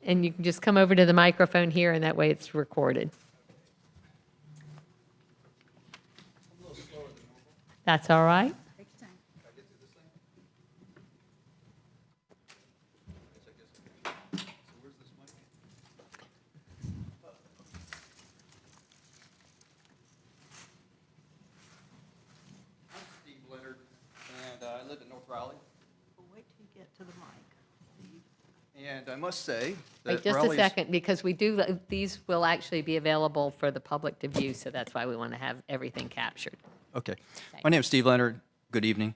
And you can just come over to the microphone here, and that way it's recorded. That's all right. And I live in North Raleigh. Wait till you get to the mic. And I must say that Wait just a Raleigh's- second, because these will actually be available for the public to view, so that's why we want to have everything captured. Okay. My name is Steve Leonard. Good evening.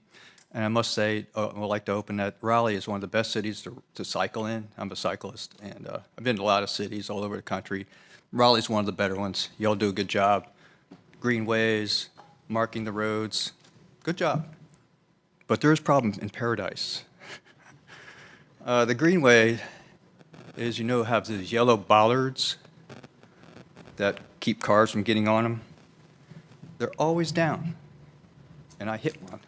And I must say, I would like to open that Raleigh is one of the best cities to cycle in. I'm a cyclist, and I've been to a lot of cities all over the country. Raleigh's one of the better ones. Y'all do a good job. Greenways, marking the roads. Good job. But there is a problem in Paradise. The Greenway, as you know, have these yellow bollards that keep cars from getting on them. They're always down. And I hit one.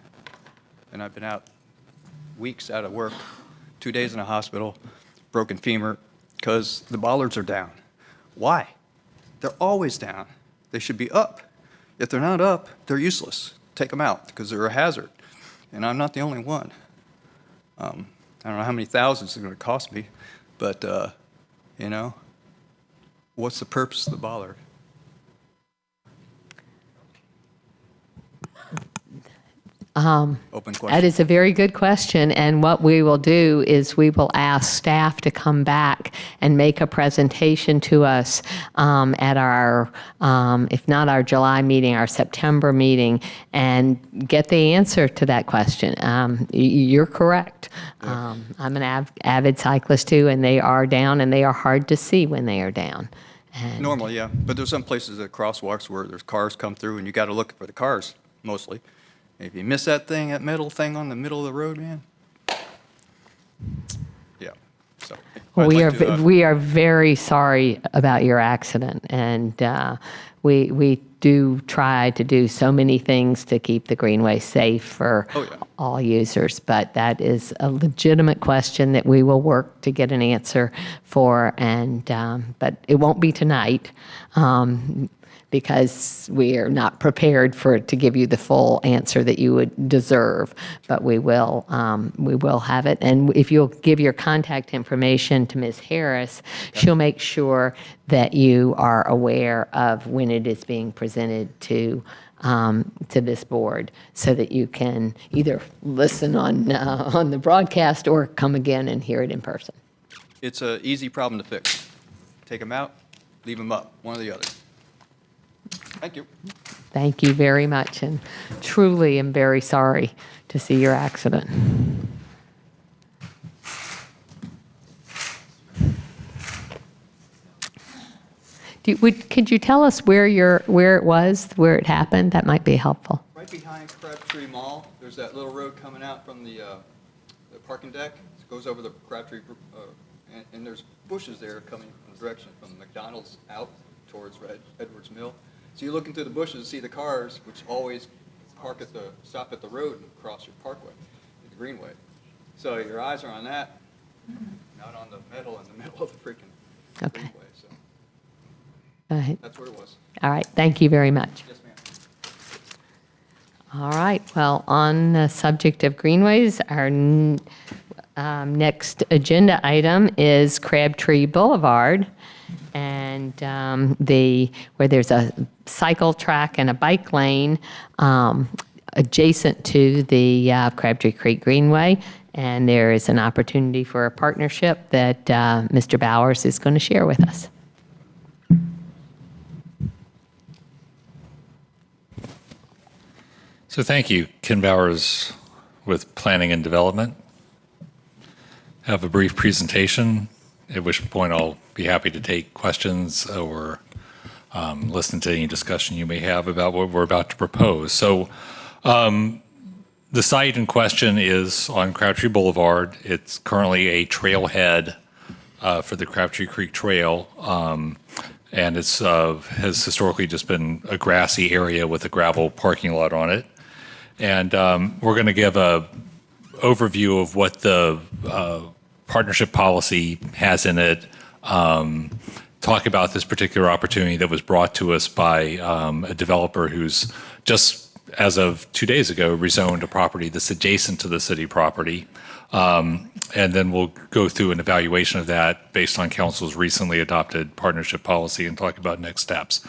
And I've been out weeks out of work, 2 days in a hospital, broken femur, because the bollards are down. Why? They're always down. They should be up. If they're not up, they're useless. Take them out, because they're a hazard. And I'm not the only one. I don't know how many thousands it's going to cost me, but, you know, what's the purpose of the bollard? Open question. That is a very good question, and what we will do is we will ask staff to come back and make a presentation to us at our, if not our July meeting, our September meeting, and get the answer to that question. You're correct. I'm an avid cyclist too, and they are down, and they are hard to see when they are down. And Normally, yeah, but there's some places that crosswalks where there's cars come through, and you got to look for the cars mostly. If you miss that metal thing on the middle of the road, man. Yeah. So Well, I'd like to, we are very sorry about your accident, and we do try to do so many things to keep the Greenway safe for Oh, yeah. all users, but that is a legitimate question that we will work to get an answer for, and but it won't be tonight. Because we are not prepared to give you the full answer that you would deserve, but we will have it. And if you'll give your contact information to Ms. Harris, she'll make sure that you are aware of when it is being presented to this board, so that you can either listen on the broadcast or come again and hear it in person. It's an easy problem to fix. Take them out, leave them up, one or the other. Thank you. Thank you very much, and truly am very sorry to see your accident. Could you tell us where it was, where it happened? That might be helpful. Right behind Crabtree Mall, there's that little road coming out from the parking deck. It goes over the Crabtree, and there's bushes there coming from the direction from McDonald's out towards Edwards Mill. So you look into the bushes, see the cars, which always stop at the road and cross your parkway, the Greenway. So your eyes are on that, not on the metal in the middle of the freaking Okay. Greenway. So Go ahead. that's where it was. All right. Thank you very much. Yes, ma'am. All right. Well, on the subject of Greenways, our next agenda item is Crabtree Boulevard, and where there's a cycle track and a bike lane adjacent to the Crabtree Creek Greenway, and there is an opportunity for a partnership that Mr. Bowers is going to share with us. So thank you, Ken Bowers with Planning and Development. Have a brief presentation, at which point I'll be happy to take questions or listen to any discussion you may have about what we're about to propose. So the site in question is on Crabtree Boulevard. It's currently a trailhead for the Crabtree Creek Trail, and it's has historically just been a grassy area with a gravel parking lot on it. And we're going to give a overview of what the partnership policy has in it, talk about this particular opportunity that was brought to us by a developer who's just, as of 2 days ago, rezoned a property that's adjacent to the city property. And then we'll go through an evaluation of that based on council's recently adopted partnership policy and talk about next steps.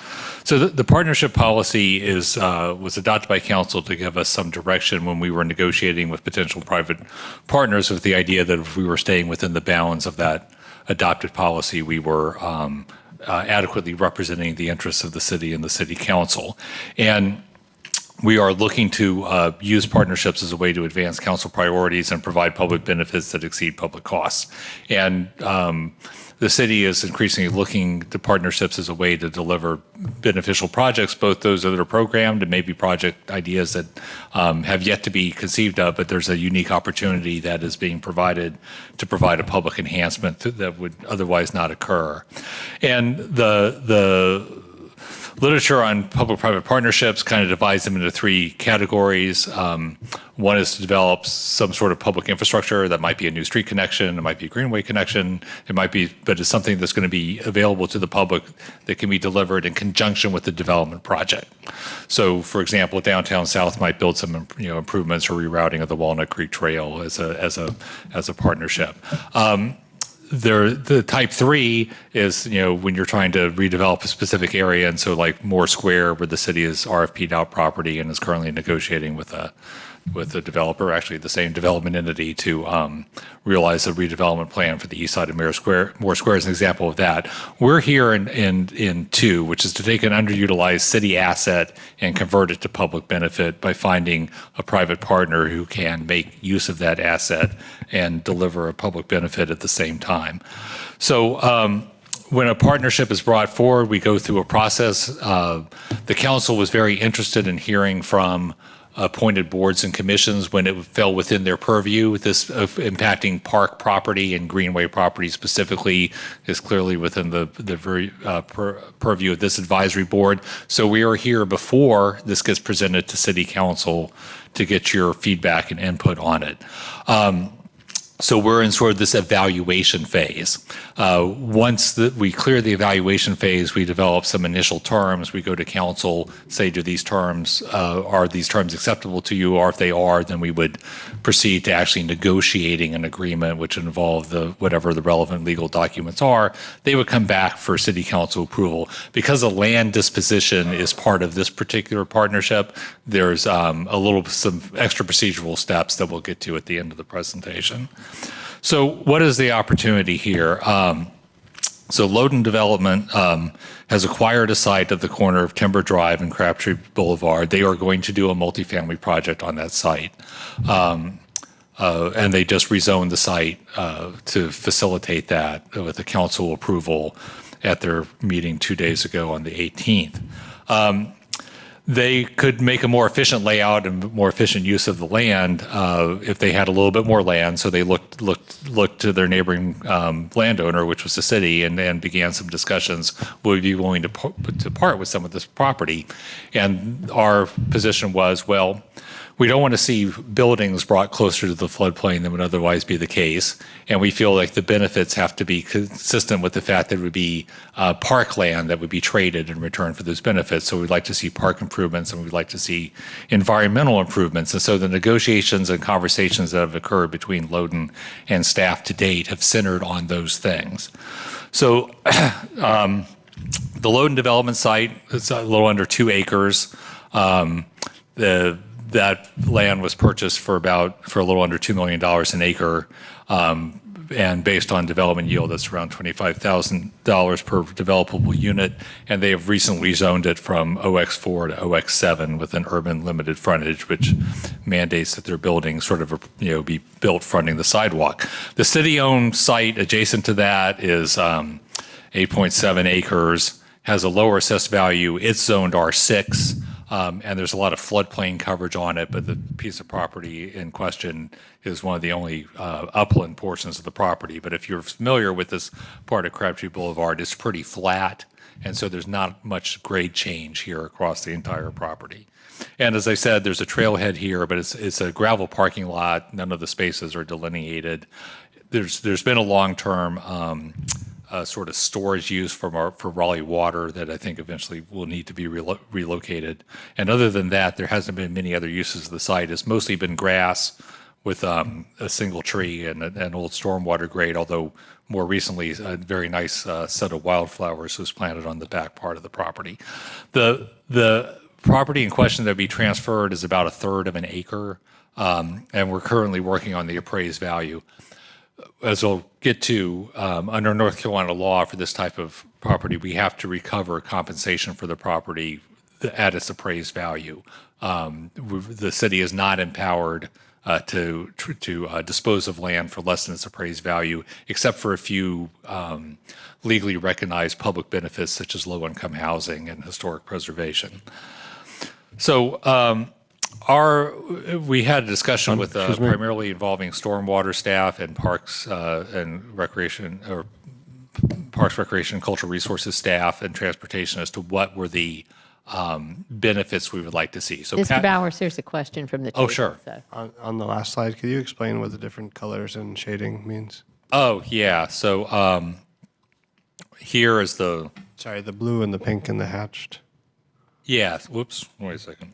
So the partnership policy was adopted by council to give us some direction when we were negotiating with potential private partners, with the idea that if we were staying within the bounds of that adopted policy, we were adequately representing the interests of the city and the city council. And we are looking to use partnerships as a way to advance council priorities and provide public benefits that exceed public costs. And the city is increasingly looking to partnerships as a way to deliver beneficial projects, both those that are programmed and maybe project ideas that have yet to be conceived of, but there's a unique opportunity that is being provided to provide a public enhancement that would otherwise not occur. And the literature on public-private partnerships kind of divides them into three categories. One is to develop some sort of public infrastructure. That might be a new street connection, it might be a greenway connection, it might be, but it's something that's going to be available to the public that can be delivered in conjunction with the development project. So, for example, downtown South might build some improvements or rerouting of the Walnut Creek Trail as a partnership. The type 3 is, when you're trying to redevelop a specific area, and so like Moore Square, where the city has RFP'd out property and is currently negotiating with a developer, actually the same development entity, to realize a redevelopment plan for the east side of Moore Square is an example of that. We're here in 2, which is to take an underutilized city asset and convert it to public benefit by finding a private partner who can make use of that asset and deliver a public benefit at the same time. So when a partnership is brought forward, we go through a process. The council was very interested in hearing from appointed boards and commissions when it fell within their purview. This impacting park property and greenway property specifically is clearly within the very purview of this advisory board. So we are here before this gets presented to city council to get your feedback and input on it. So we're in sort of this evaluation phase. Once we clear the evaluation phase, we develop some initial terms. We go to council, say, are these terms acceptable to you? Or if they are, then we would proceed to actually negotiating an agreement, which would involve whatever the relevant legal documents are. They would come back for city council approval. Because the land disposition is part of this particular partnership, there's some extra procedural steps that we'll get to at the end of the presentation. So what is the opportunity here? So Loden Development has acquired a site at the corner of Timber Drive and Crabtree Boulevard. They are going to do a multifamily project on that site. And they just rezoned the site to facilitate that with the council approval at their meeting 2 days ago on the 18th. They could make a more efficient layout and more efficient use of the land if they had a little bit more land. So they looked to their neighboring landowner, which was the city, and began some discussions. Would we be willing to part with some of this property? And our position was, well, we don't want to see buildings brought closer to the floodplain than would otherwise be the case. And we feel like the benefits have to be consistent with the fact that it would be parkland that would be traded in return for those benefits. So we'd like to see park improvements and we'd like to see environmental improvements. And so the negotiations and conversations that have occurred between Loden and staff to date have centered on those things. So the Loden development site is a little under 2 acres. That land was purchased for a little under $2 million an acre, and based on development yield, that's around $25,000 per developable unit. And they have recently zoned it from OX4 to OX7 with an urban limited frontage, which mandates that their buildings sort of be built fronting the sidewalk. The city-owned site adjacent to that is 8.7 acres, has a lower assessed value. It's zoned R6. And there's a lot of floodplain coverage on it, but the piece of property in question is one of the only upland portions of the property. But if you're familiar with this part of Crabtree Boulevard, it's pretty flat, and so there's not much grade change here across the entire property. And as I said, there's a trailhead here, but it's a gravel parking lot. None of the spaces are delineated. There's been a long-term sort of storage use for Raleigh water that I think eventually will need to be relocated. And other than that, there hasn't been many other uses of the site. It's mostly been grass with a single tree and an old stormwater grate, although more recently a very nice set of wildflowers was planted on the back part of the property. The property in question that would be transferred is about 1/3 of an acre, and we're currently working on the appraised value. As I'll get to, under North Carolina law for this type of property, we have to recover compensation for the property at its appraised value. The city is not empowered to dispose of land for less than its appraised value, except for a few legally recognized public benefits such as low-income housing and historic preservation. So we had a discussion with primarily involving stormwater staff and parks and recreation, or Parks, Recreation, and Cultural Resources staff and transportation as to what were the benefits we would like to see. So Mr. Bowers, there's a question from the table. Oh, sure. So. On the last slide, could you explain what the different colors and shading means? Oh, yeah. So here is the... Sorry, the blue and the pink and the hatched. Yeah, whoops, wait a second.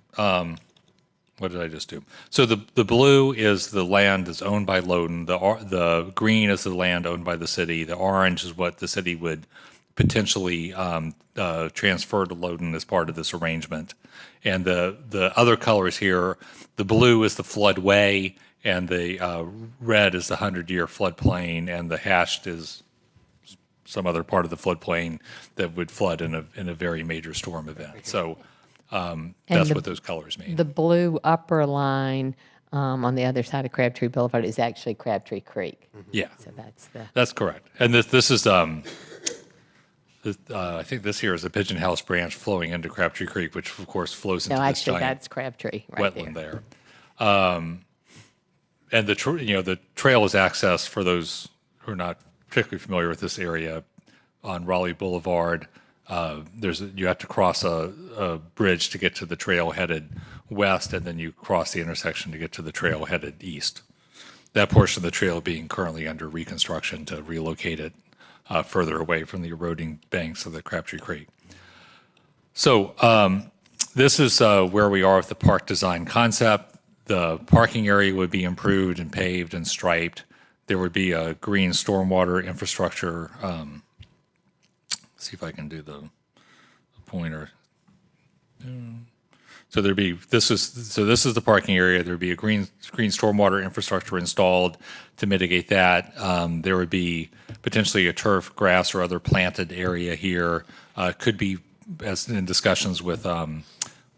What did I just do? So the blue is the land that's owned by Loudoun. The green is the land owned by the city. The orange is what the city would potentially transfer to Loudoun as part of this arrangement. And the other colors here, the blue is the floodway, and the red is the 100-year floodplain, and the hashed is some other part of the floodplain that would flood in a very major storm event. So that's what those colors mean. The blue upper line on the other side of Crabtree Boulevard is actually Crabtree Creek. Yeah, So that's correct. And this is I think this here is a Pigeon House branch flowing into Crabtree Creek, which of course flows into no, this actually giant that's Crabtree right wetland there. And the trail is accessed for those who are not particularly familiar with this area on Raleigh Boulevard. You have to cross a bridge to get to the trail headed west, and then you cross the intersection to get to the trail headed east. That portion of the trail being currently under reconstruction to relocate it further away from the eroding banks of the Crabtree Creek. So this is where we are with the park design concept. The parking area would be improved and paved and striped. There would be a green stormwater infrastructure. See if I can do the pointer. So this is the parking area. There'd be a green stormwater infrastructure installed to mitigate that. There would be potentially a turf, grass, or other planted area here. Could be, as in discussions with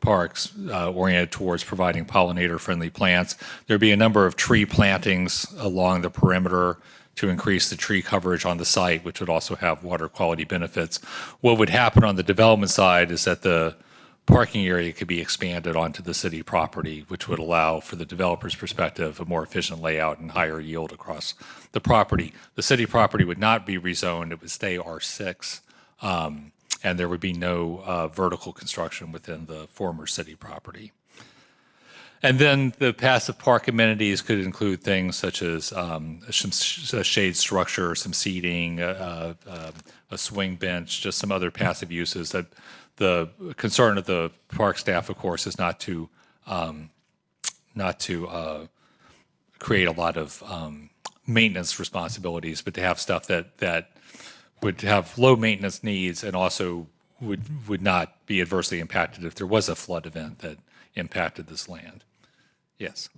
parks, oriented towards providing pollinator-friendly plants. There'd be a number of tree plantings along the perimeter to increase the tree coverage on the site, which would also have water quality benefits. What would happen on the development side is that the parking area could be expanded onto the city property, which would allow, for the developer's perspective, a more efficient layout and higher yield across the property. The city property would not be rezoned. It would stay R6, and there would be no vertical construction within the former city property. And then the passive park amenities could include things such as a shade structure, some seating, a swing bench, just some other passive uses. That the concern of the park staff, of course, is not to create a lot of maintenance responsibilities, but to have stuff that would have low maintenance needs and also would not be adversely impacted if there was a flood event that impacted this land. Yes.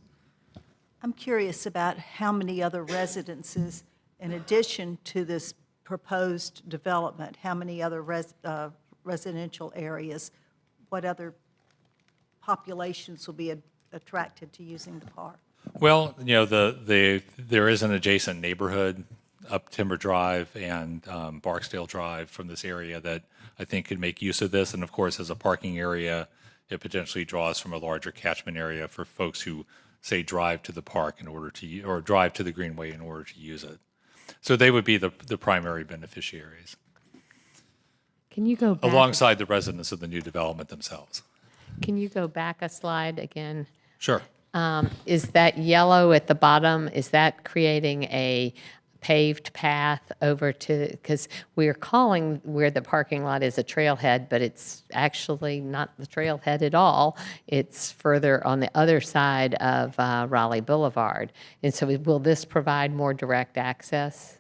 I'm curious about how many other residences, in addition to this proposed development, how many other residential areas, what other populations will be attracted to using the park? Well, there is an adjacent neighborhood up Timber Drive and Barksdale Drive from this area that I think could make use of this. And of course, as a parking area, it potentially draws from a larger catchment area for folks who, say, drive to the park in order to, or drive to the Greenway in order to use it. So they would be the primary beneficiaries, Can you go back? alongside the residents of the new development themselves. Can you go back a slide again? Sure. Is that yellow at the bottom, is that creating a paved path over to, because we're calling where the parking lot is a trailhead, but it's actually not the trailhead at all. It's further on the other side of Raleigh Boulevard. And so will this provide more direct access?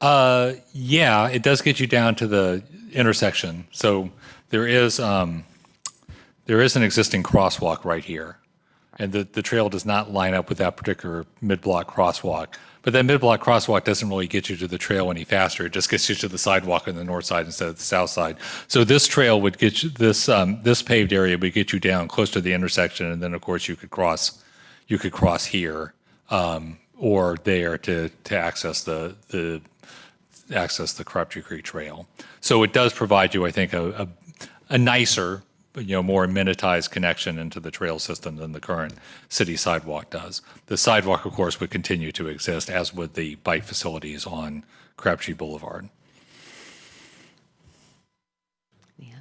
Yeah, it does get you down to the intersection. So there is an existing crosswalk right here. And the trail does not line up with that particular mid-block crosswalk. But that mid-block crosswalk doesn't really get you to the trail any faster. It just gets you to the sidewalk on the north side instead of the south side. So this trail would get you, this paved area would get you down close to the intersection, and then of course you could cross here or there to access the Crabtree Creek Trail. So it does provide you, I think, a nicer, more amenitized connection into the trail system than the current city sidewalk does. The sidewalk, of course, would continue to exist, as would the bike facilities on Crabtree Boulevard. Yeah.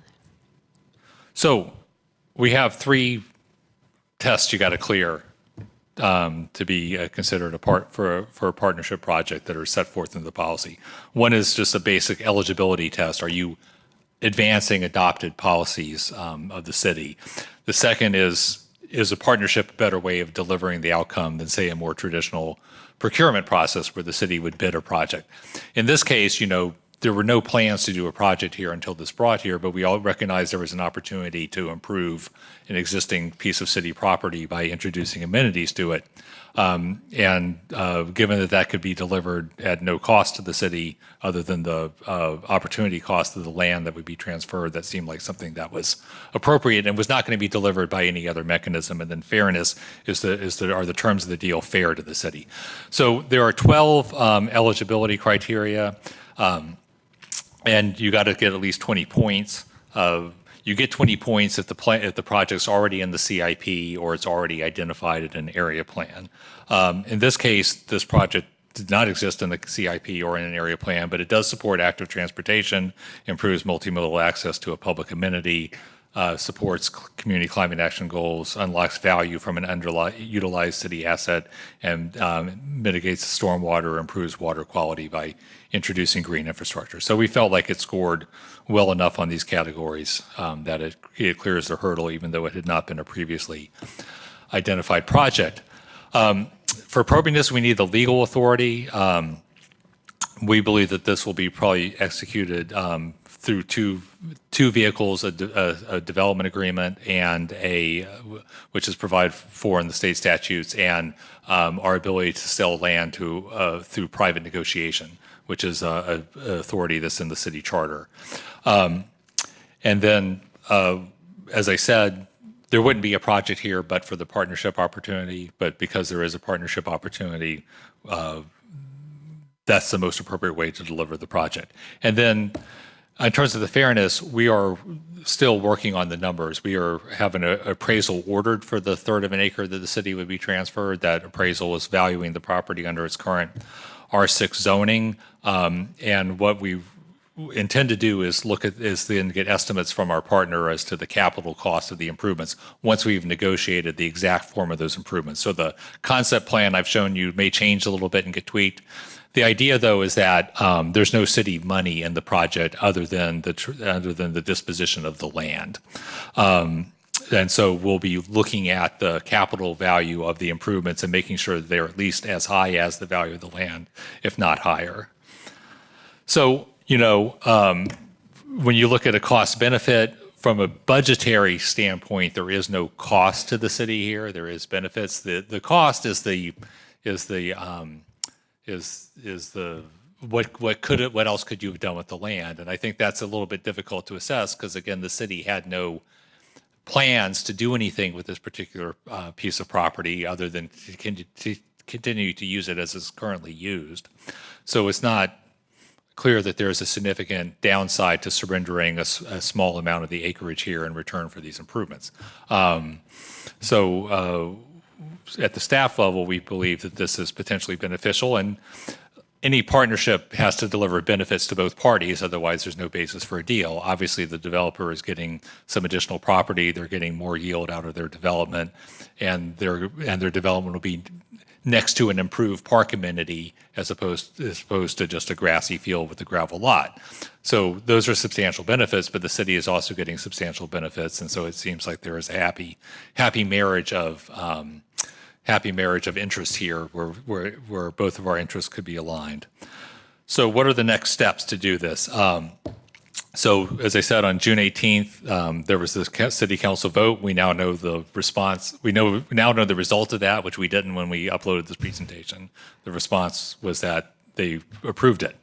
So we have 3 tests you got to clear to be considered for a partnership project that are set forth in the policy. One is just a basic eligibility test. Are you advancing adopted policies of the city? The second is a partnership a better way of delivering the outcome than, say, a more traditional procurement process where the city would bid a project? In this case, there were no plans to do a project here until this brought here, but we all recognized there was an opportunity to improve an existing piece of city property by introducing amenities to it. Given that could be delivered at no cost to the city other than the opportunity cost of the land that would be transferred, that seemed like something that was appropriate and was not going to be delivered by any other mechanism. And then fairness are the terms of the deal fair to the city? So there are 12 eligibility criteria. And you got to get at least 20 points. You get 20 points if the project's already in the CIP or it's already identified in an area plan. In this case, this project did not exist in the CIP or in an area plan, but it does support active transportation, improves multimodal access to a public amenity, supports community climate action goals, unlocks value from an underutilized city asset, and mitigates stormwater, improves water quality by introducing green infrastructure. So we felt like it scored well enough on these categories that it clears the hurdle, even though it had not been a previously identified project. For appropriateness, we need the legal authority. We believe that this will be probably executed through two vehicles, a development agreement and which is provided for in the state statutes, and our ability to sell land through private negotiation, which is an authority that's in the city charter. And then, as I said, there wouldn't be a project here but for the partnership opportunity, but because there is a partnership opportunity, that's the most appropriate way to deliver the project. And then in terms of the fairness, we are still working on the numbers. We have an appraisal ordered for the third of an acre that the city would be transferred. That appraisal is valuing the property under its current R6 zoning. And what we intend to do is then get estimates from our partner as to the capital cost of the improvements once we've negotiated the exact form of those improvements. So the concept plan I've shown you may change a little bit and get tweaked. The idea, though, is that there's no city money in the project other than the disposition of the land. And so we'll be looking at the capital value of the improvements and making sure that they're at least as high as the value of the land, if not higher. So, when you look at a cost benefit from a budgetary standpoint, there is no cost to the city here. There is benefits. The cost is what else could you have done with the land? And I think that's a little bit difficult to assess because, again, the city had no plans to do anything with this particular piece of property other than to continue to use it as it's currently used. So it's not clear that there's a significant downside to surrendering a small amount of the acreage here in return for these improvements. So at the staff level, we believe that this is potentially beneficial, and any partnership has to deliver benefits to both parties, otherwise there's no basis for a deal. Obviously, the developer is getting some additional property, they're getting more yield out of their development, and their development will be next to an improved park amenity as opposed to just a grassy field with a gravel lot. So those are substantial benefits, but the city is also getting substantial benefits, and so it seems like there is a happy marriage of interest here, where both of our interests could be aligned. So what are the next steps to do this? So as I said, on June 18th, there was this city council vote. We now know the response. We now know the result of that, which we didn't when we uploaded this presentation. The response was that they approved it.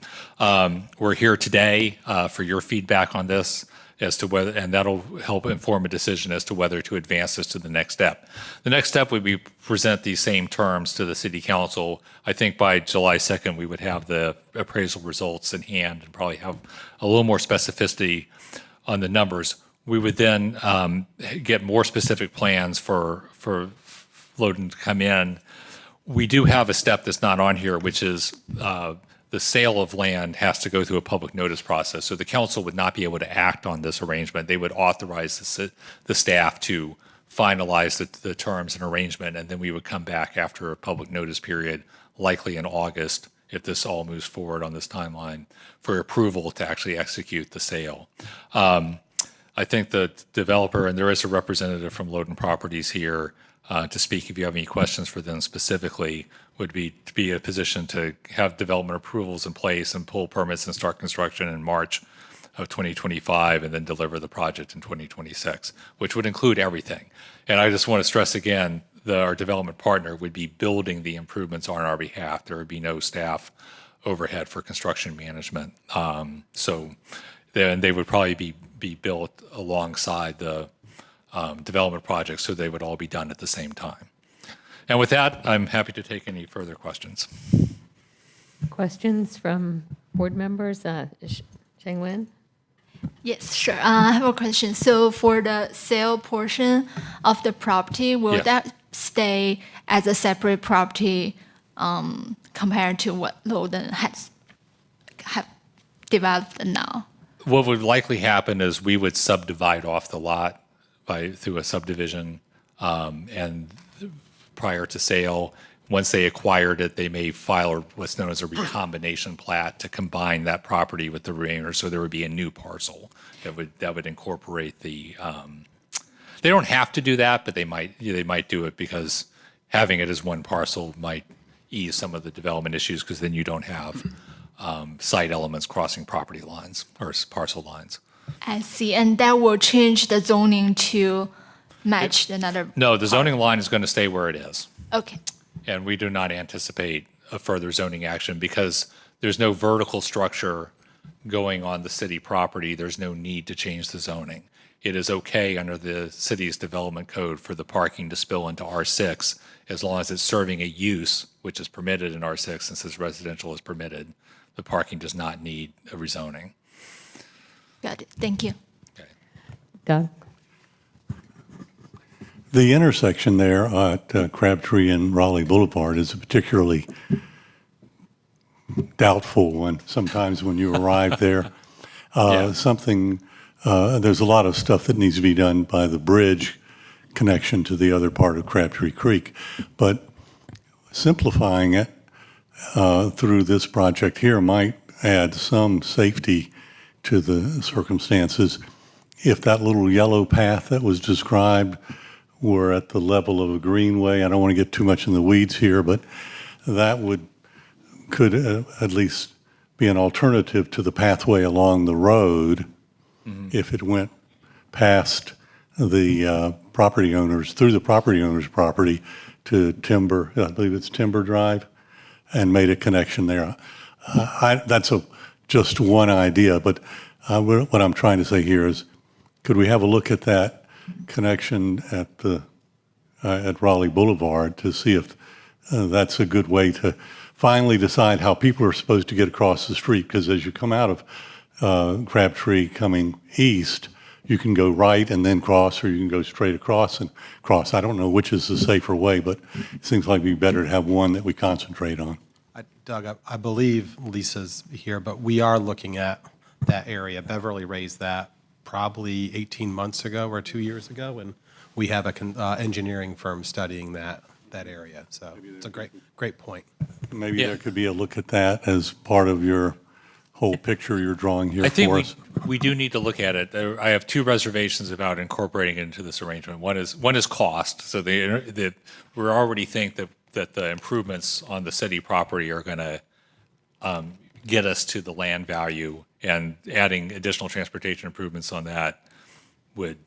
We're here today for your feedback on this as to whether, and that'll help inform a decision as to whether to advance this to the next step. The next step would be present these same terms to the city council. I think by July 2nd, we would have the appraisal results in hand and probably have a little more specificity on the numbers. We would then get more specific plans for Loden to come in. We do have a step that's not on here, which is the sale of land has to go through a public notice process. So the council would not be able to act on this arrangement. They would authorize the staff to finalize the terms and arrangement, and then we would come back after a public notice period, likely in August, if this all moves forward on this timeline, for approval to actually execute the sale. I think the developer, and there is a representative from Loden Properties here to speak if you have any questions for them specifically, would be to be in a position to have development approvals in place and pull permits and start construction in March of 2025 and then deliver the project in 2026, which would include everything. And I just want to stress again, our development partner would be building the improvements on our behalf. There would be no staff overhead for construction management. So then they would probably be built alongside the development projects, so they would all be done at the same time. And with that, I'm happy to take any further questions. Questions from board members? Sheng-Wen? Yes, sure. I have a question. So for the sale portion of the property, will Yeah. that stay as a separate property compared to what Loden have developed now? What would likely happen is we would subdivide off the lot through a subdivision, and prior to sale, once they acquired it, they may file what's known as a recombination plat to combine that property with the remainder. So there would be a new parcel that would incorporate the. They don't have to do that, but they might do it because having it as one parcel might ease some of the development issues, because then you don't have site elements crossing property lines or parcel lines. I see. And that will change the zoning to match another. No, the zoning line is going to stay where it is. Okay. And we do not anticipate a further zoning action because there's no vertical structure going on the city property. There's no need to change the zoning. It is okay under the city's development code for the parking to spill into R6 as long as it's serving a use which is permitted in R6, and since residential is permitted, the parking does not need a rezoning. Got it. Thank you. Okay. Doug? The intersection there at Crabtree and Raleigh Boulevard is a particularly doubtful one sometimes when you arrive there. Yeah. There's a lot of stuff that needs to be done by the bridge connection to the other part of Crabtree Creek. But simplifying it through this project here might add some safety to the circumstances. If that little yellow path that was described were at the level of a greenway, I don't want to get too much in the weeds here, but that could at least be an alternative to the pathway along the road if it went past the property owners, through the property owner's property to Timber, I believe it's Timber Drive, and made a connection there. That's just one idea, but what I'm trying to say here is, could we have a look at that connection at Raleigh Boulevard to see if that's a good way to finally decide how people are supposed to get across the street? Because as you come out of Crabtree coming east, you can go right and then cross, or you can go straight across and cross. I don't know which is the safer way, but it seems like it'd be better to have one that we concentrate on. Doug, I believe Lisa's here, but we are looking at that area. Beverly raised that probably 18 months ago or 2 years ago, and we have an engineering firm studying that that area. So it's a great point. Maybe Yeah. there could be a look at that as part of your whole picture you're drawing here I think for us. we do need to look at it. I have two reservations about incorporating it into this arrangement. One is cost. So that we already think that the improvements on the city property are going to get us to the land value, and adding additional transportation improvements on that would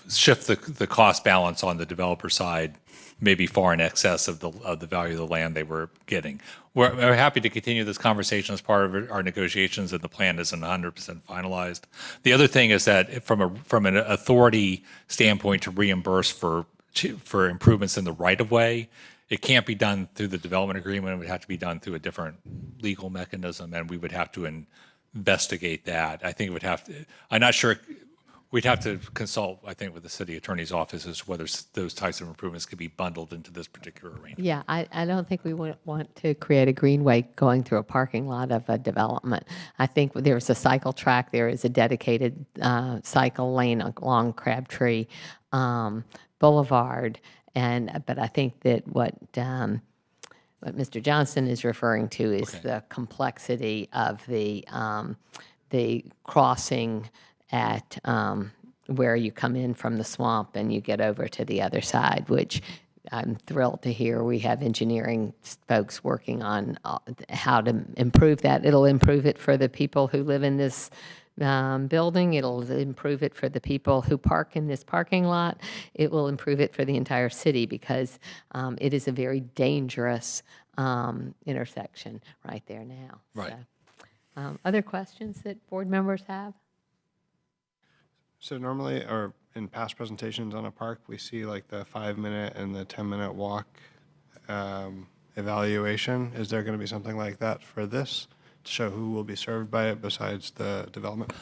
shift the cost balance on the developer side, maybe far in excess of the value of the land they were getting. We're happy to continue this conversation as part of our negotiations, and the plan isn't 100% finalized. The other thing is that from an authority standpoint to reimburse for improvements in the right of way, it can't be done through the development agreement. It would have to be done through a different legal mechanism, and we would have to investigate that. I think it would have to. I'm not sure. We'd have to consult, I think, with the city attorney's office as to whether those types of improvements could be bundled into this particular arrangement. Yeah, I don't think we want to create a greenway going through a parking lot of a development. I think there's a cycle track, there is a dedicated cycle lane along Crabtree Boulevard, but I think that what Mr. Johnson is referring to is the complexity of the crossing at where you come in from the swamp and you get over to the other side, which I'm thrilled to hear we have engineering folks working on how to improve that. It'll improve it for the people who live in this building. It'll improve it for the people who park in this parking lot. It will improve it for the entire city because it is a very dangerous intersection right there now. Right. So, other questions that board members have? So normally, or in past presentations on a park, we see like the 5-minute and the 10-minute walk evaluation. Is there going to be something like that for this to show who will be served by it besides the development?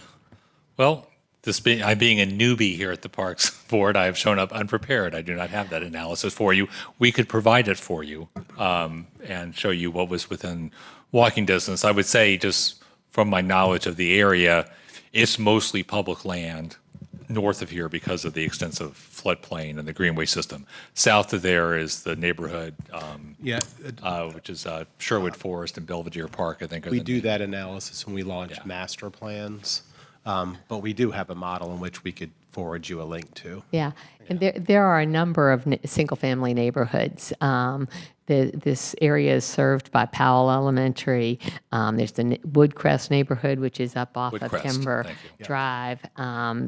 Well, I'm being a newbie here at the Parks Board. I have shown up unprepared. I do not have that analysis for you. We could provide it for you and show you what was within walking distance. I would say, just from my knowledge of the area, it's mostly public land north of here because of the extensive floodplain and the Greenway system. South of there is the neighborhood, which is Sherwood Forest and Belvedere Park, I think. We do that analysis when we launch master plans, but we do have a model in which we could forward you a link to. Yeah, and there are a number of single-family neighborhoods. This area is served by Powell Elementary. There's the Woodcrest neighborhood, which is up off of Woodcrest, Timber thank you. Drive.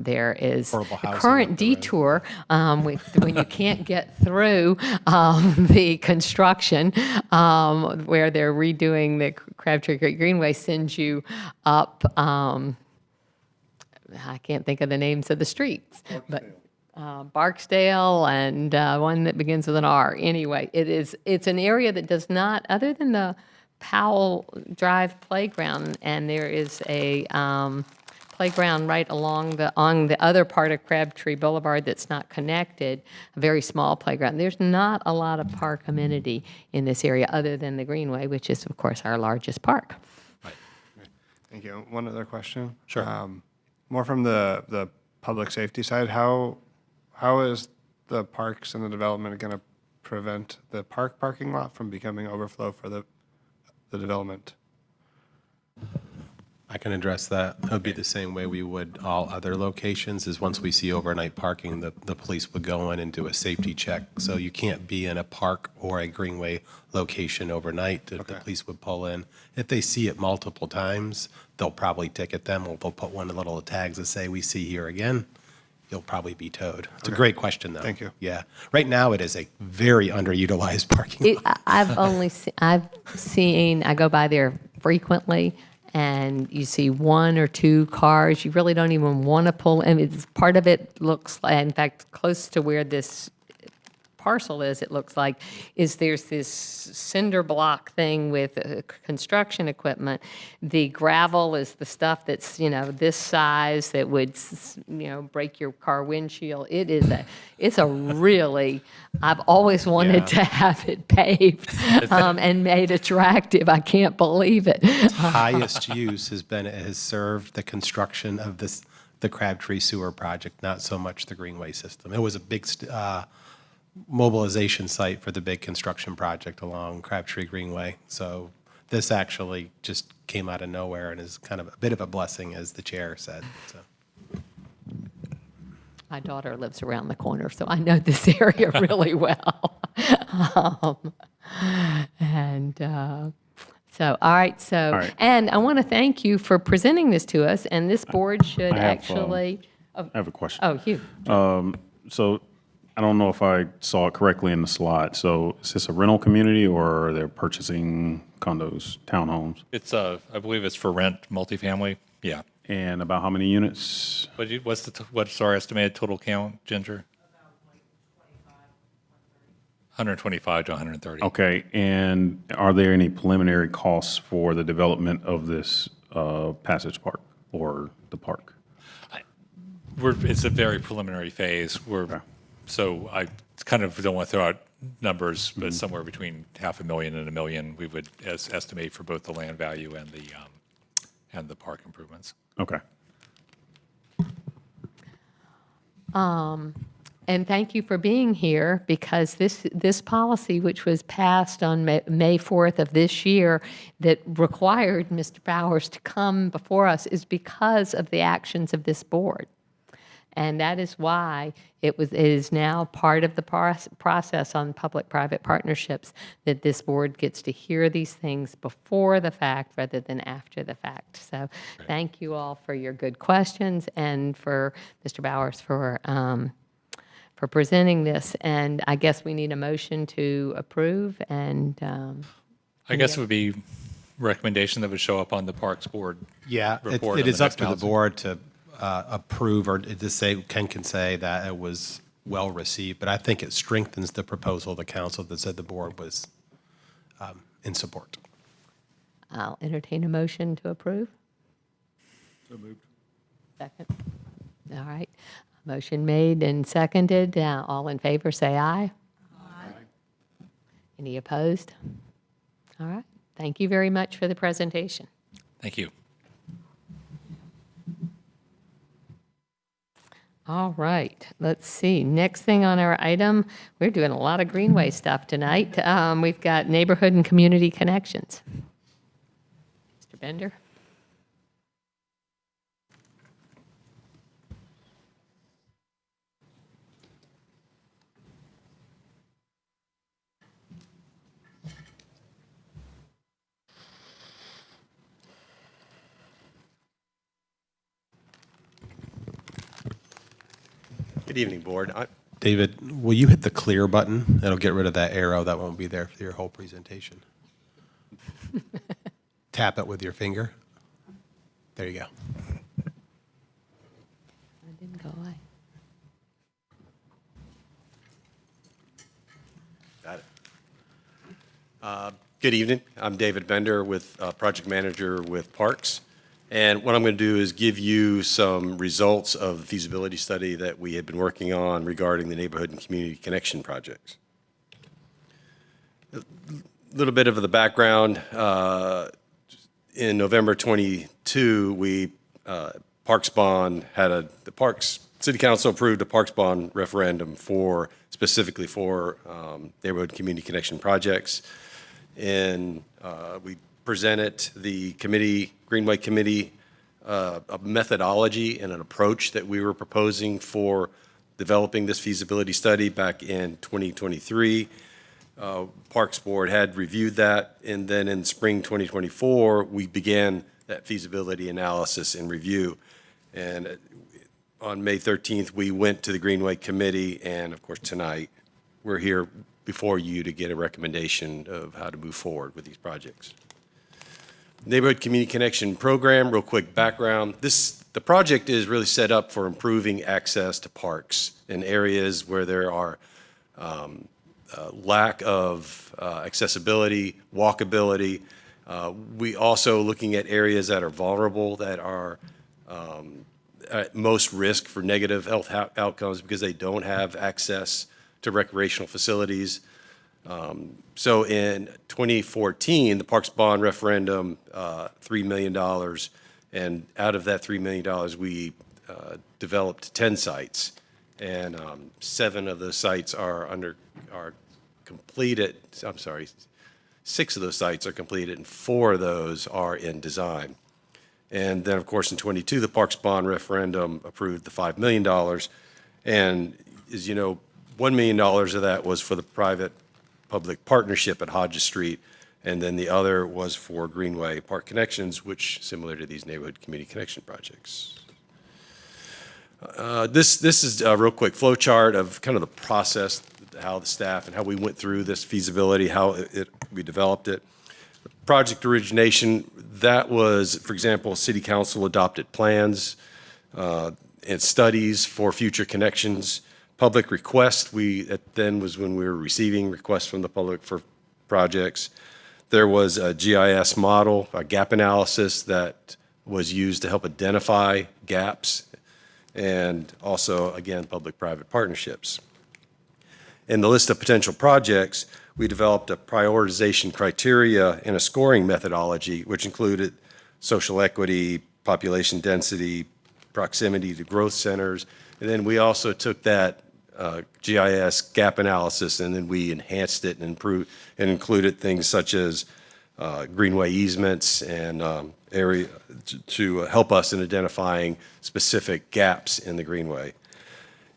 There is Affordable the housing current up the road. detour when you can't get through the construction, where they're redoing the Crabtree Creek Greenway, sends you up. I can't think of the names of the streets, but Barksdale and one that begins with an R. Anyway, it's an area that does not, other than the Powell Drive playground, and there is a playground right on the other part of Crabtree Boulevard that's not connected, a very small playground. There's not a lot of park amenity in this area other than the Greenway, which is, of course, our largest park. Thank you. One other question. Sure. More from the public safety side, how is the parks and the development going to prevent the parking lot from becoming overflow for the development? I can address that. It would be the same way we would all other locations, is once we see overnight parking, the police would go in and do a safety check. So you can't be in a park or a Greenway location overnight. The police would pull in. If they see it multiple times, they'll probably ticket them, or they'll put one of the little tags that say, "We see here again." You'll probably be towed. It's a great question, though. Thank you. Yeah. Right now, it is a very underutilized parking lot. I've seen, I go by there frequently, and you see one or two cars. You really don't even want to pull. I mean, part of it looks, in fact, close to where this parcel is, it looks like, is there's this cinder block thing with construction equipment. The gravel is the stuff that's, this size that would, break your car windshield. It's a really, I've always wanted to have it paved and made attractive. I can't believe it. Highest use has served the construction of the Crabtree Sewer Project, not so much the Greenway system. It was a big mobilization site for the big construction project along Crabtree Greenway. So this actually just came out of nowhere and is kind of a bit of a blessing, as the chair said. So. My daughter lives around the corner, so I know this area really well. Um, and so, all right. So, right. and I want to thank you for presenting this to us. And this board should I have, actually. I have a question. Oh, Hugh. So I don't know if I saw it correctly in the slide. So is this a rental community or they're purchasing condos, townhomes? It's, I believe it's for rent, multifamily. Yeah. And about how many units? What's our estimated total count, Ginger? 125 to 130. Okay, and are there any preliminary costs for the development of this Passage Park or the park? It's a very preliminary phase. So I kind of don't want to throw out numbers, but somewhere between $500,000 and $1 million, we would estimate for both the land value and the park improvements. Okay. And thank you for being here, because this policy, which was passed on May 4th of this year, that required Mr. Bowers to come before us, is because of the actions of this board. And that is why it is now part of the process on public-private partnerships, that this board gets to hear these things before the fact rather than after the fact. So thank you all for your good questions, and for Mr. Bowers for presenting this. And I guess we need a motion to approve, and I guess it would be recommendation that would show up on the Parks Board Yeah, report. it on is up next to the council. board to approve, or to say, Ken can say that it was well received, but I think it strengthens the proposal of the council that said the board was in support. I'll entertain a motion to approve. So moved. Second. All right. Motion made and seconded. All in favor, say aye. Aye. Any opposed? All right. Thank you very much for the presentation. Thank you. All right, let's see. Next thing on our item, we're doing a lot of Greenway stuff tonight. We've got neighborhood and community connections. Mr. Bender? Good evening, Board. David, will you hit the clear button? It'll get rid of that arrow that won't be there for your whole presentation. Tap it with your finger. There you go. It didn't go away. Got it. Good evening. I'm David Bender, with Project Manager with Parks. And what I'm going to do is give you some results of the feasibility study that we had been working on regarding the neighborhood and community connection projects. A little bit of the background. In November 22, Parks Bond the Parks City Council approved a Parks Bond referendum specifically for neighborhood and community connection projects. And we presented the Greenway Committee a methodology and an approach that we were proposing for developing this feasibility study back in 2023. Parks Board had reviewed that, and then in spring 2024, we began that feasibility analysis and review. And on May 13th, we went to the Greenway Committee, and of course tonight, we're here before you to get a recommendation of how to move forward with these projects. Neighborhood Community Connection Program, real quick background. The project is really set up for improving access to parks in areas where there are lack of accessibility, walkability. We also looking at areas that are vulnerable, that are at most risk for negative health outcomes because they don't have access to recreational facilities. So in 2014, the Parks Bond referendum, $3 million, and out of that $3 million, we developed 10 sites. And 7 of those sites are completed. I'm sorry, 6 of those sites are completed, and 4 of those are in design. And then, of course, in '22, the Parks Bond referendum approved the $5 million. And as you know, $1 million of that was for the private-public partnership at Hodges Street, and then the other was for Greenway Park Connections, which similar to these neighborhood community connection projects. This is a real quick flow chart of kind of the process, how the staff and how we went through this feasibility, how we developed it. Project origination, that was, for example, City Council adopted plans and studies for future connections. Public request, then was when we were receiving requests from the public for projects. There was a GIS model, a gap analysis that was used to help identify gaps, and also, again, public-private partnerships. In the list of potential projects, we developed a prioritization criteria and a scoring methodology, which included social equity, population density, proximity to growth centers. And then we also took that GIS gap analysis, and then we enhanced it and improved and included things such as greenway easements and area to help us in identifying specific gaps in the greenway.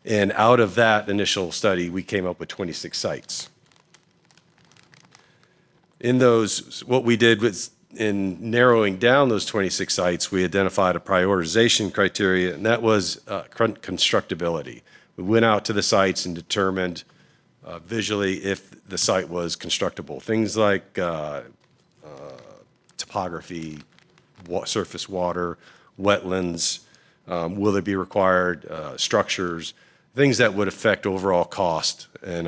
And out of that initial study, we came up with 26 sites. In those, what we did was, in narrowing down those 26 sites, we identified a prioritization criteria, and that was constructability. We went out to the sites and determined visually if the site was constructible. Things like topography, surface water, wetlands, will there be required structures, things that would affect overall cost and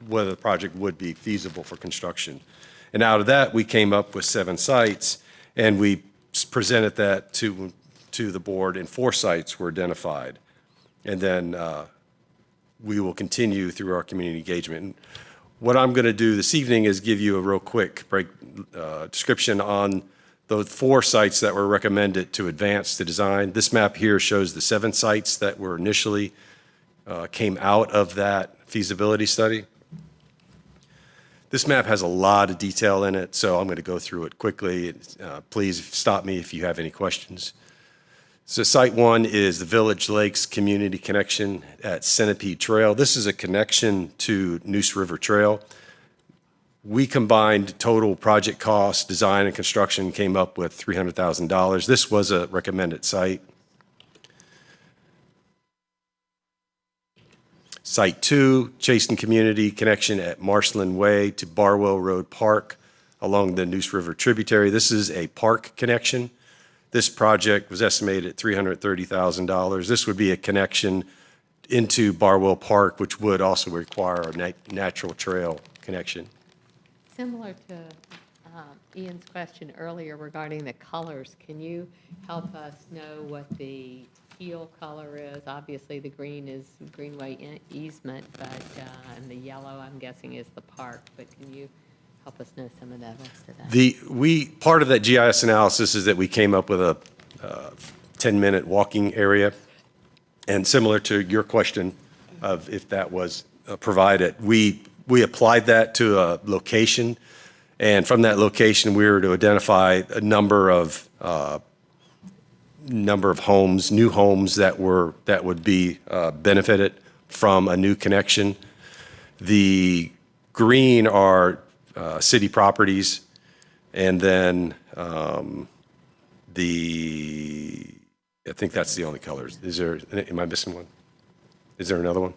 whether the project would be feasible for construction. And out of that, we came up with 7 sites, and we presented that to the board, and 4 sites were identified. And then we will continue through our community engagement. And what I'm going to do this evening is give you a real quick description on those 4 sites that were recommended to advance the design. This map here shows the 7 sites that were initially came out of that feasibility study. This map has a lot of detail in it, so I'm going to go through it quickly. Please stop me if you have any questions. So site 1 is the Village Lakes Community Connection at Centipede Trail. This is a connection to Neuse River Trail. We combined total project cost, design, and construction, came up with $300,000. This was a recommended site. Site 2, Chasen Community Connection at Marshland Way to Barwell Road Park along the Neuse River tributary. This is a park connection. This project was estimated at $330,000. This would be a connection into Barwell Park, which would also require a natural trail connection. Similar to Ian's question earlier regarding the colors, can you help us know what the teal color is? Obviously, the green is greenway easement, but and the yellow, I'm guessing, is the park. But can you help us know some of the rest of that? Part of that GIS analysis is that we came up with a 10-minute walking area, and similar to your question of if that was provided, we applied that to a location, and from that location, we were to identify a number of homes, new homes that would be benefited from a new connection. The green are city properties, and then I think that's the only colors. Am I missing one? Is there another one?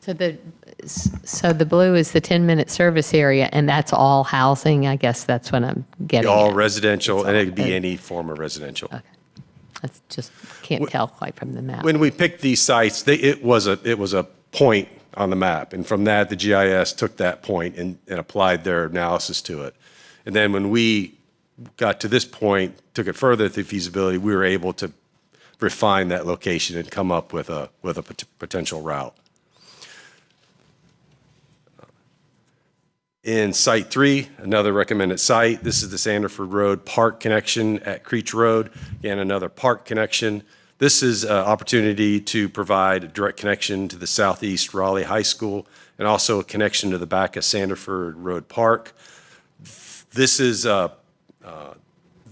So the blue is the 10-minute service area, and that's all housing. I guess that's what I'm getting All at. residential, and it could be any form of residential. Okay. That's just can't tell quite from the map. When we picked these sites, it was a point on the map, and from that, the GIS took that point and applied their analysis to it. And then when we got to this point, took it further through feasibility, we were able to refine that location and come up with a potential route. In Site 3, another recommended site, this is the Sanderford Road Park connection at Creech Road. Again, another park connection. This is an opportunity to provide a direct connection to the southeast Raleigh High School and also a connection to the back of Sanderford Road Park. This is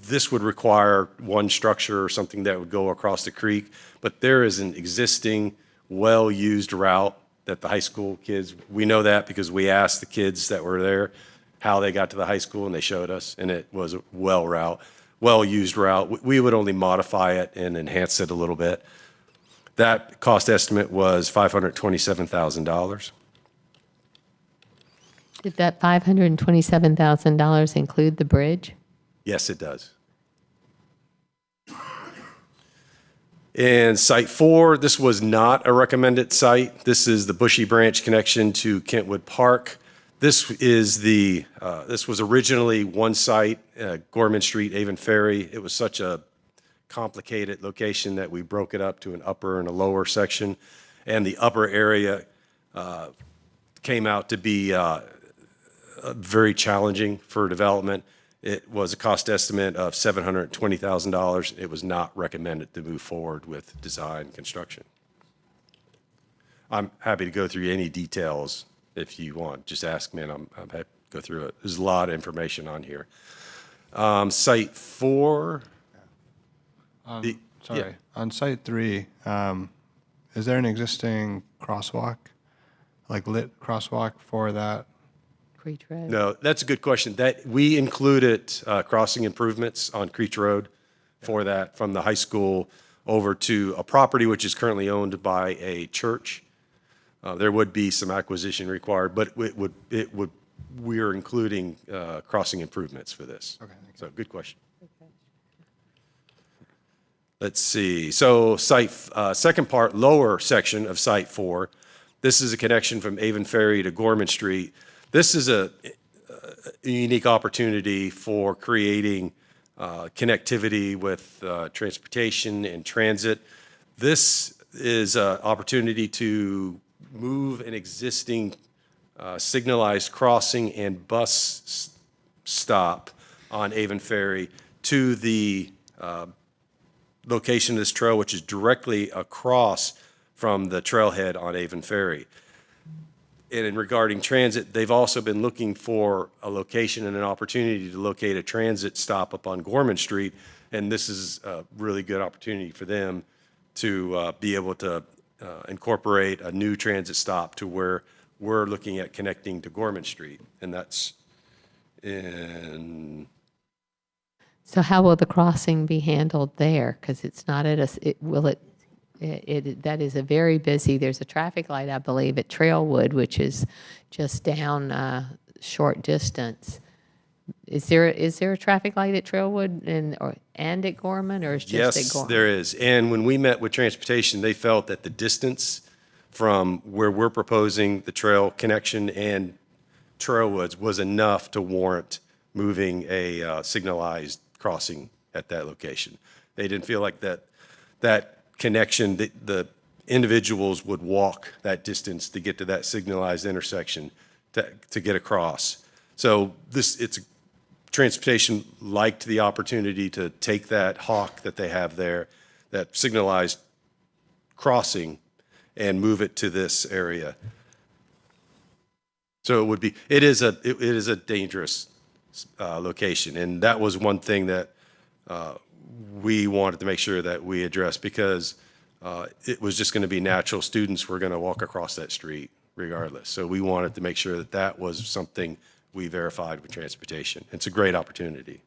this would require one structure or something that would go across the creek, but there is an existing well-used route that the high school kids, we know that because we asked the kids that were there how they got to the high school, and they showed us, and it was a well-used route. We would only modify it and enhance it a little bit. That cost estimate was $527,000. Did that $527,000 include the bridge? Yes, it does. And Site 4, this was not a recommended site. This is the Bushy Branch connection to Kentwood Park. This is this was originally one site, Gorman Street, Avon Ferry. It was such a complicated location that we broke it up to an upper and a lower section. And the upper area came out to be very challenging for development. It was a cost estimate of $720,000. It was not recommended to move forward with design and construction. I'm happy to go through any details if you want. Just ask me and I'm happy to go through it. There's a lot of information on here. Site 4. Sorry, on Site 3, is there an existing crosswalk, like lit crosswalk for that? Creech Road? No, that's a good question. That we included crossing improvements on Creech Road for that from the high school over to a property which is currently owned by a church. There would be some acquisition required, but we're including crossing improvements for this. Okay, So good question. Let's see. So second part, lower section of Site 4. This is a connection from Avon Ferry to Gorman Street. This is a unique opportunity for creating connectivity with transportation and transit. This is an opportunity to move an existing signalized crossing and bus stop on Avon Ferry to the location of this trail, which is directly across from the trailhead on Avon Ferry. And in regarding transit, they've also been looking for a location and an opportunity to locate a transit stop up on Gorman Street. And this is a really good opportunity for them to be able to incorporate a new transit stop to where we're looking at connecting to Gorman Street. And that's in... So how will the crossing be handled there? Because it's not at that is a very busy, there's a traffic light, I believe, at Trailwood, which is just down a short distance. Is there a traffic light at Trailwood and at Gorman, or is just at Gorman? Yes, there is. And when we met with transportation, they felt that the distance from where we're proposing the trail connection and Trailwoods was enough to warrant moving a signalized crossing at that location. They didn't feel like that connection, the individuals would walk that distance to get to that signalized intersection to get across. So transportation liked the opportunity to take that hawk that they have there, that signalized crossing, and move it to this area. So it is a dangerous location, and that was one thing that we wanted to make sure that we addressed, because it was just going to be natural. Students were going to walk across that street regardless. So we wanted to make sure that that was something we verified with transportation. It's a great opportunity.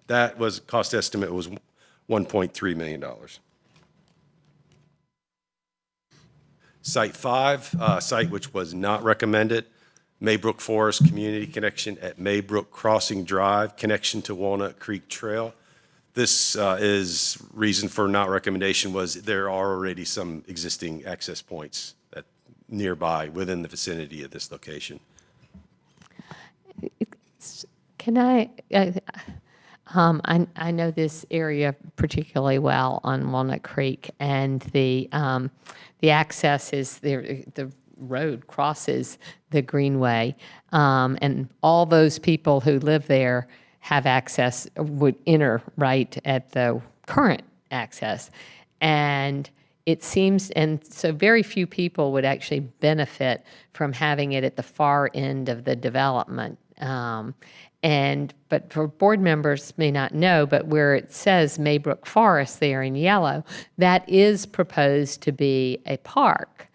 That was, cost estimate was $1.3 million. Site 5, site which was not recommended, Maybrook Forest Community Connection at Maybrook Crossing Drive, connection to Walnut Creek Trail. This is reason for not recommendation was there are already some existing access points nearby within the vicinity of this location. Can I know this area particularly well on Walnut Creek, and the access is there. The road crosses the Greenway, and all those people who live there have access, would enter right at the current access. And it seems, and so very few people would actually benefit from having it at the far end of the development. But for board members may not know, but where it says Maybrook Forest there in yellow, that is proposed to be a park,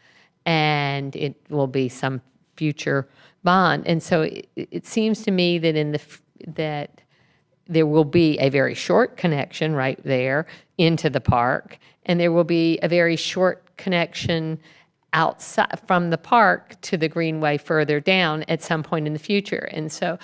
and it will be some future bond. And so it seems to me that that there will be a very short connection right there into the park, and there will be a very short connection outside from the park to the Greenway further down at some point in the future. And so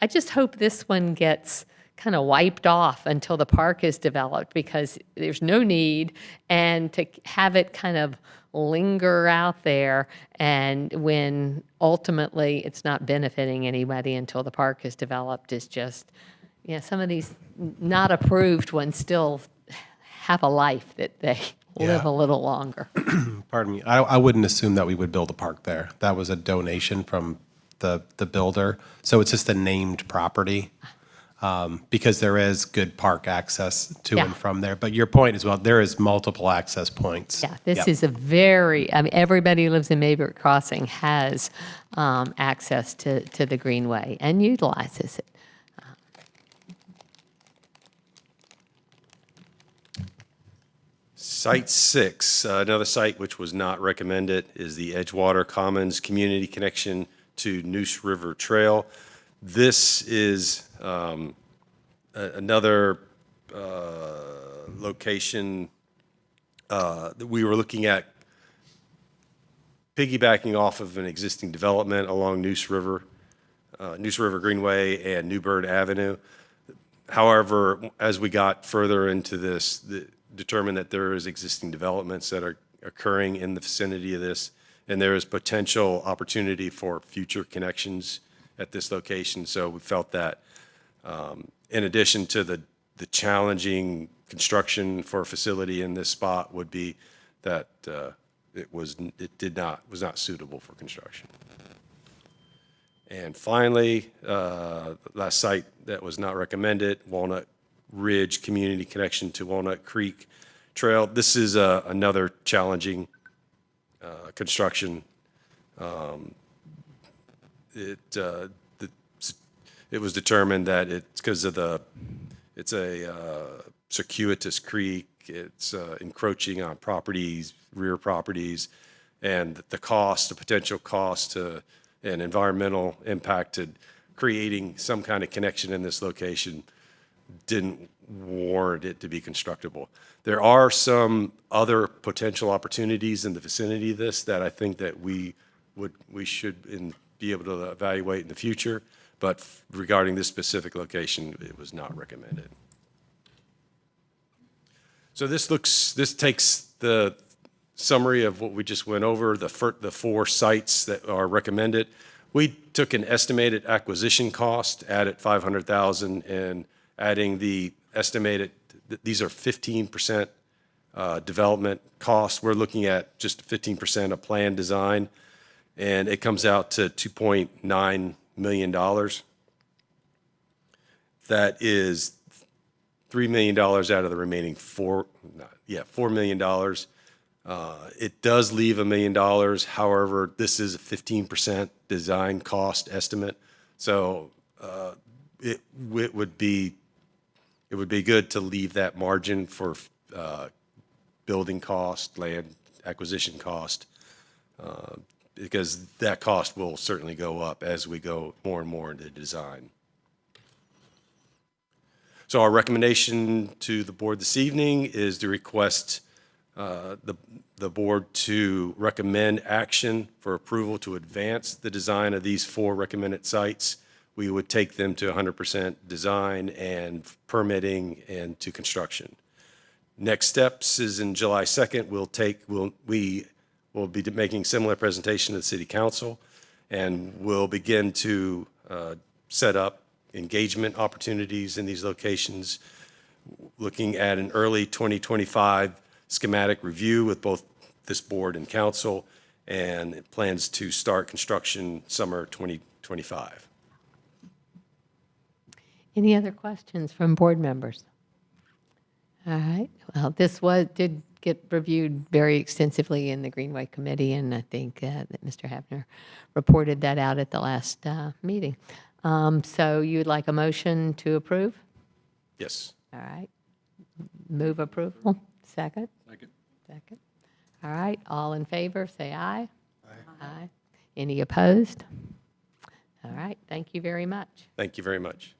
I just hope this one gets kind of wiped off until the park is developed, because there's no need, and to have it kind of linger out there, and when ultimately it's not benefiting anybody until the park is developed is just, some of these not approved ones still have a life that they live a little longer. Pardon me. I wouldn't assume that we would build a park there. That was a donation from the builder. So it's just a named property, because there is good park access to and from there. But your point as well, there is multiple access points. Yeah, this is a very, everybody who lives in Maybrook Crossing has access to the Greenway and utilizes it. Site 6, another site which was not recommended, is the Edgewater Commons Community Connection to Neuse River Trail. This is another location that we were looking at piggybacking off of an existing development along Neuse River Greenway and New Bern Avenue. However, as we got further into this, determined that there is existing developments that are occurring in the vicinity of this, and there is potential opportunity for future connections at this location. So we felt that in addition to the challenging construction for a facility in this spot would be that it was not suitable for construction. And finally, last site that was not recommended, Walnut Ridge Community Connection to Walnut Creek Trail. This is another challenging construction. It was determined that it's because of it's a circuitous creek. It's encroaching on properties, rear properties, and the potential cost and environmental impact to creating some kind of connection in this location didn't warrant it to be constructible. There are some other potential opportunities in the vicinity of this that I think that we should be able to evaluate in the future, but regarding this specific location, it was not recommended. So this takes the summary of what we just went over, the 4 sites that are recommended. We took an estimated acquisition cost, added $500,000, and adding the estimated, these are 15% development costs. We're looking at just 15% of planned design, and it comes out to $2.9 million. That is $3 million out of the remaining $4 million. It does leave $1 million. However, this is a 15% design cost estimate. So it would be good to leave that margin for building cost, land acquisition cost, because that cost will certainly go up as we go more and more into design. So our recommendation to the board this evening is to request the board to recommend action for approval to advance the design of these 4 recommended sites. We would take them to 100% design and permitting and to construction. Next steps is in July 2nd, we will be making similar presentation to the City Council, and we'll begin to set up engagement opportunities in these locations, looking at an early 2025 schematic review with both this board and council, and it plans to start construction summer 2025. Any other questions from board members? All right. Well, did get reviewed very extensively in the Greenway Committee, and I think that Mr. Havner reported that out at the last meeting. So you'd like a motion to approve? Yes. All right. Move approval. Second? Second. All right. All in favor, say aye. Aye. Any opposed? All right. Thank you very much. Thank you very much.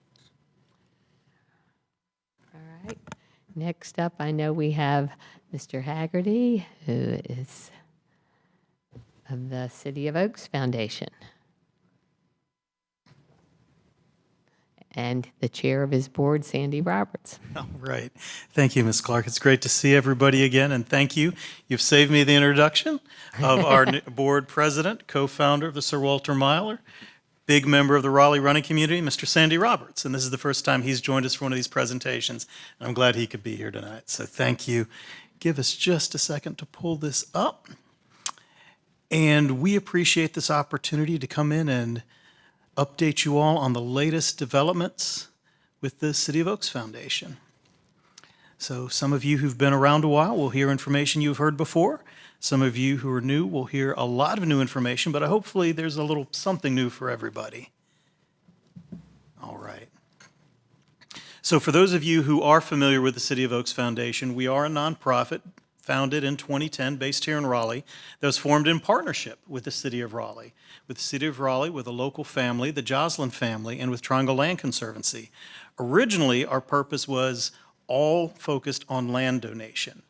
All right. Next up, I know we have Mr. Haggerty, who is of the City of Oaks Foundation, and the chair of his board, Sandy Roberts. All right. Thank you, Ms. Clark. It's great to see everybody again, and thank you. You've saved me the introduction of our new board president, co-founder of the Sir Walter Myler, big member of the Raleigh running community, Mr. Sandy Roberts. And this is the first time he's joined us for one of these presentations. And I'm glad he could be here tonight. So thank you. Give us just a second to pull this up. And we appreciate this opportunity to come in and update you all on the latest developments with the City of Oaks Foundation. So some of you who've been around a while will hear information you've heard before. Some of you who are new will hear a lot of new information, but hopefully there's a little something new for everybody. All right. So for those of you who are familiar with the City of Oaks Foundation, we are a nonprofit founded in 2010, based here in Raleigh, that was formed in partnership with the City of Raleigh. With the City of Raleigh, with a local family, the Joslin family, and with Triangle Land Conservancy. Originally, our purpose was all focused on land donation.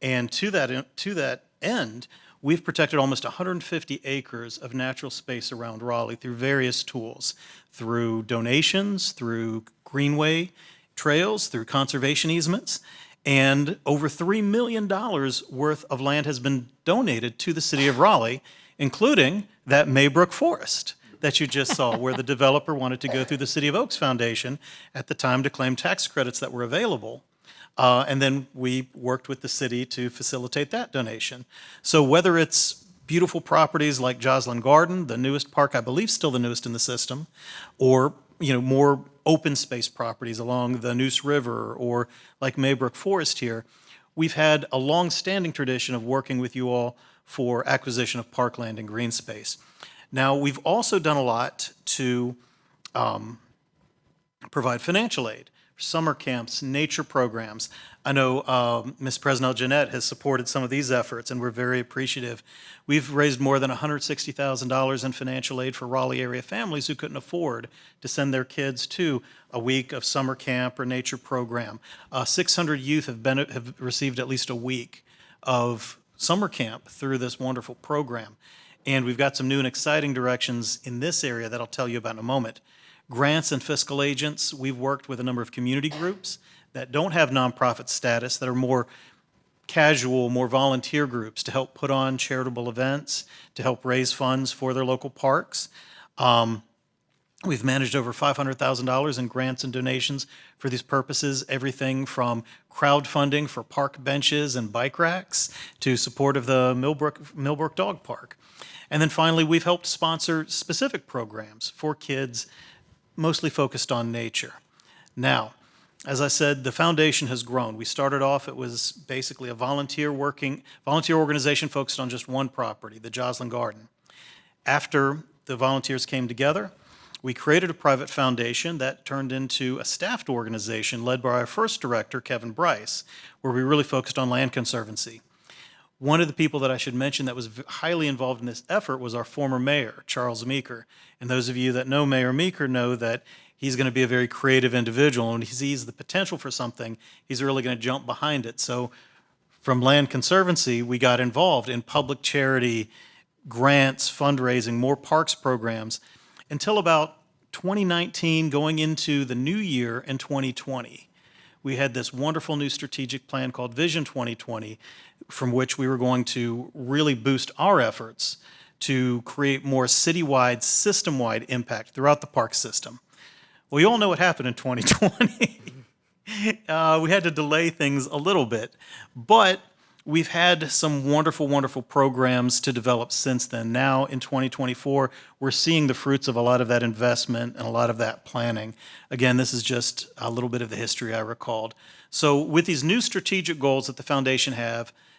And to that end, we've protected almost 150 acres of natural space around Raleigh through various tools, through donations, through greenway trails, through conservation easements, and over $3 million worth of land has been donated to the City of Raleigh, including that Maybrook Forest that you just saw, where the developer wanted to go through the City of Oaks Foundation at the time to claim tax credits that were available. And then we worked with the city to facilitate that donation. So whether it's beautiful properties like Joslin Garden, the newest park, I believe still the newest in the system, or more open space properties along the Neuse River or like Maybrook Forest here, we've had a long-standing tradition of working with you all for acquisition of parkland and green space. Now, we've also done a lot to provide financial aid. Summer camps, nature programs. I know Ms. Presnell Jeanette has supported some of these efforts, and we're very appreciative. We've raised more than $160,000 in financial aid for Raleigh area families who couldn't afford to send their kids to a week of summer camp or nature program. 600 youth have received at least a week of summer camp through this wonderful program. And we've got some new and exciting directions in this area that I'll tell you about in a moment. Grants and fiscal agents, we've worked with a number of community groups that don't have nonprofit status, that are more casual, more volunteer groups to help put on charitable events, to help raise funds for their local parks. We've managed over $500,000 in grants and donations for these purposes, everything from crowdfunding for park benches and bike racks to support of the Millbrook Dog Park. And then finally, we've helped sponsor specific programs for kids mostly focused on nature. Now, as I said, the foundation has grown. We started off, it was basically a volunteer organization focused on just one property, the Joslin Garden. After the volunteers came together, we created a private foundation that turned into a staffed organization led by our first director, Kevin Bryce, where we really focused on land conservancy. One of the people that I should mention that was highly involved in this effort was our former mayor, Charles Meeker. And those of you that know Mayor Meeker know that he's going to be a very creative individual. And when he sees the potential for something, he's really going to jump behind it. So from Land Conservancy, we got involved in public charity, grants, fundraising, more parks programs, until about 2019, going into the new year in 2020. We had this wonderful new strategic plan called Vision 2020, from which we were going to really boost our efforts to create more citywide, system-wide impact throughout the park system. Well, you all know what happened in 2020. We had to delay things a little bit, but we've had some wonderful, wonderful programs to develop since then. Now in 2024, we're seeing the fruits of a lot of that investment and a lot of that planning. Again, this is just a little bit of the history I recalled. So with these new strategic goals that the foundation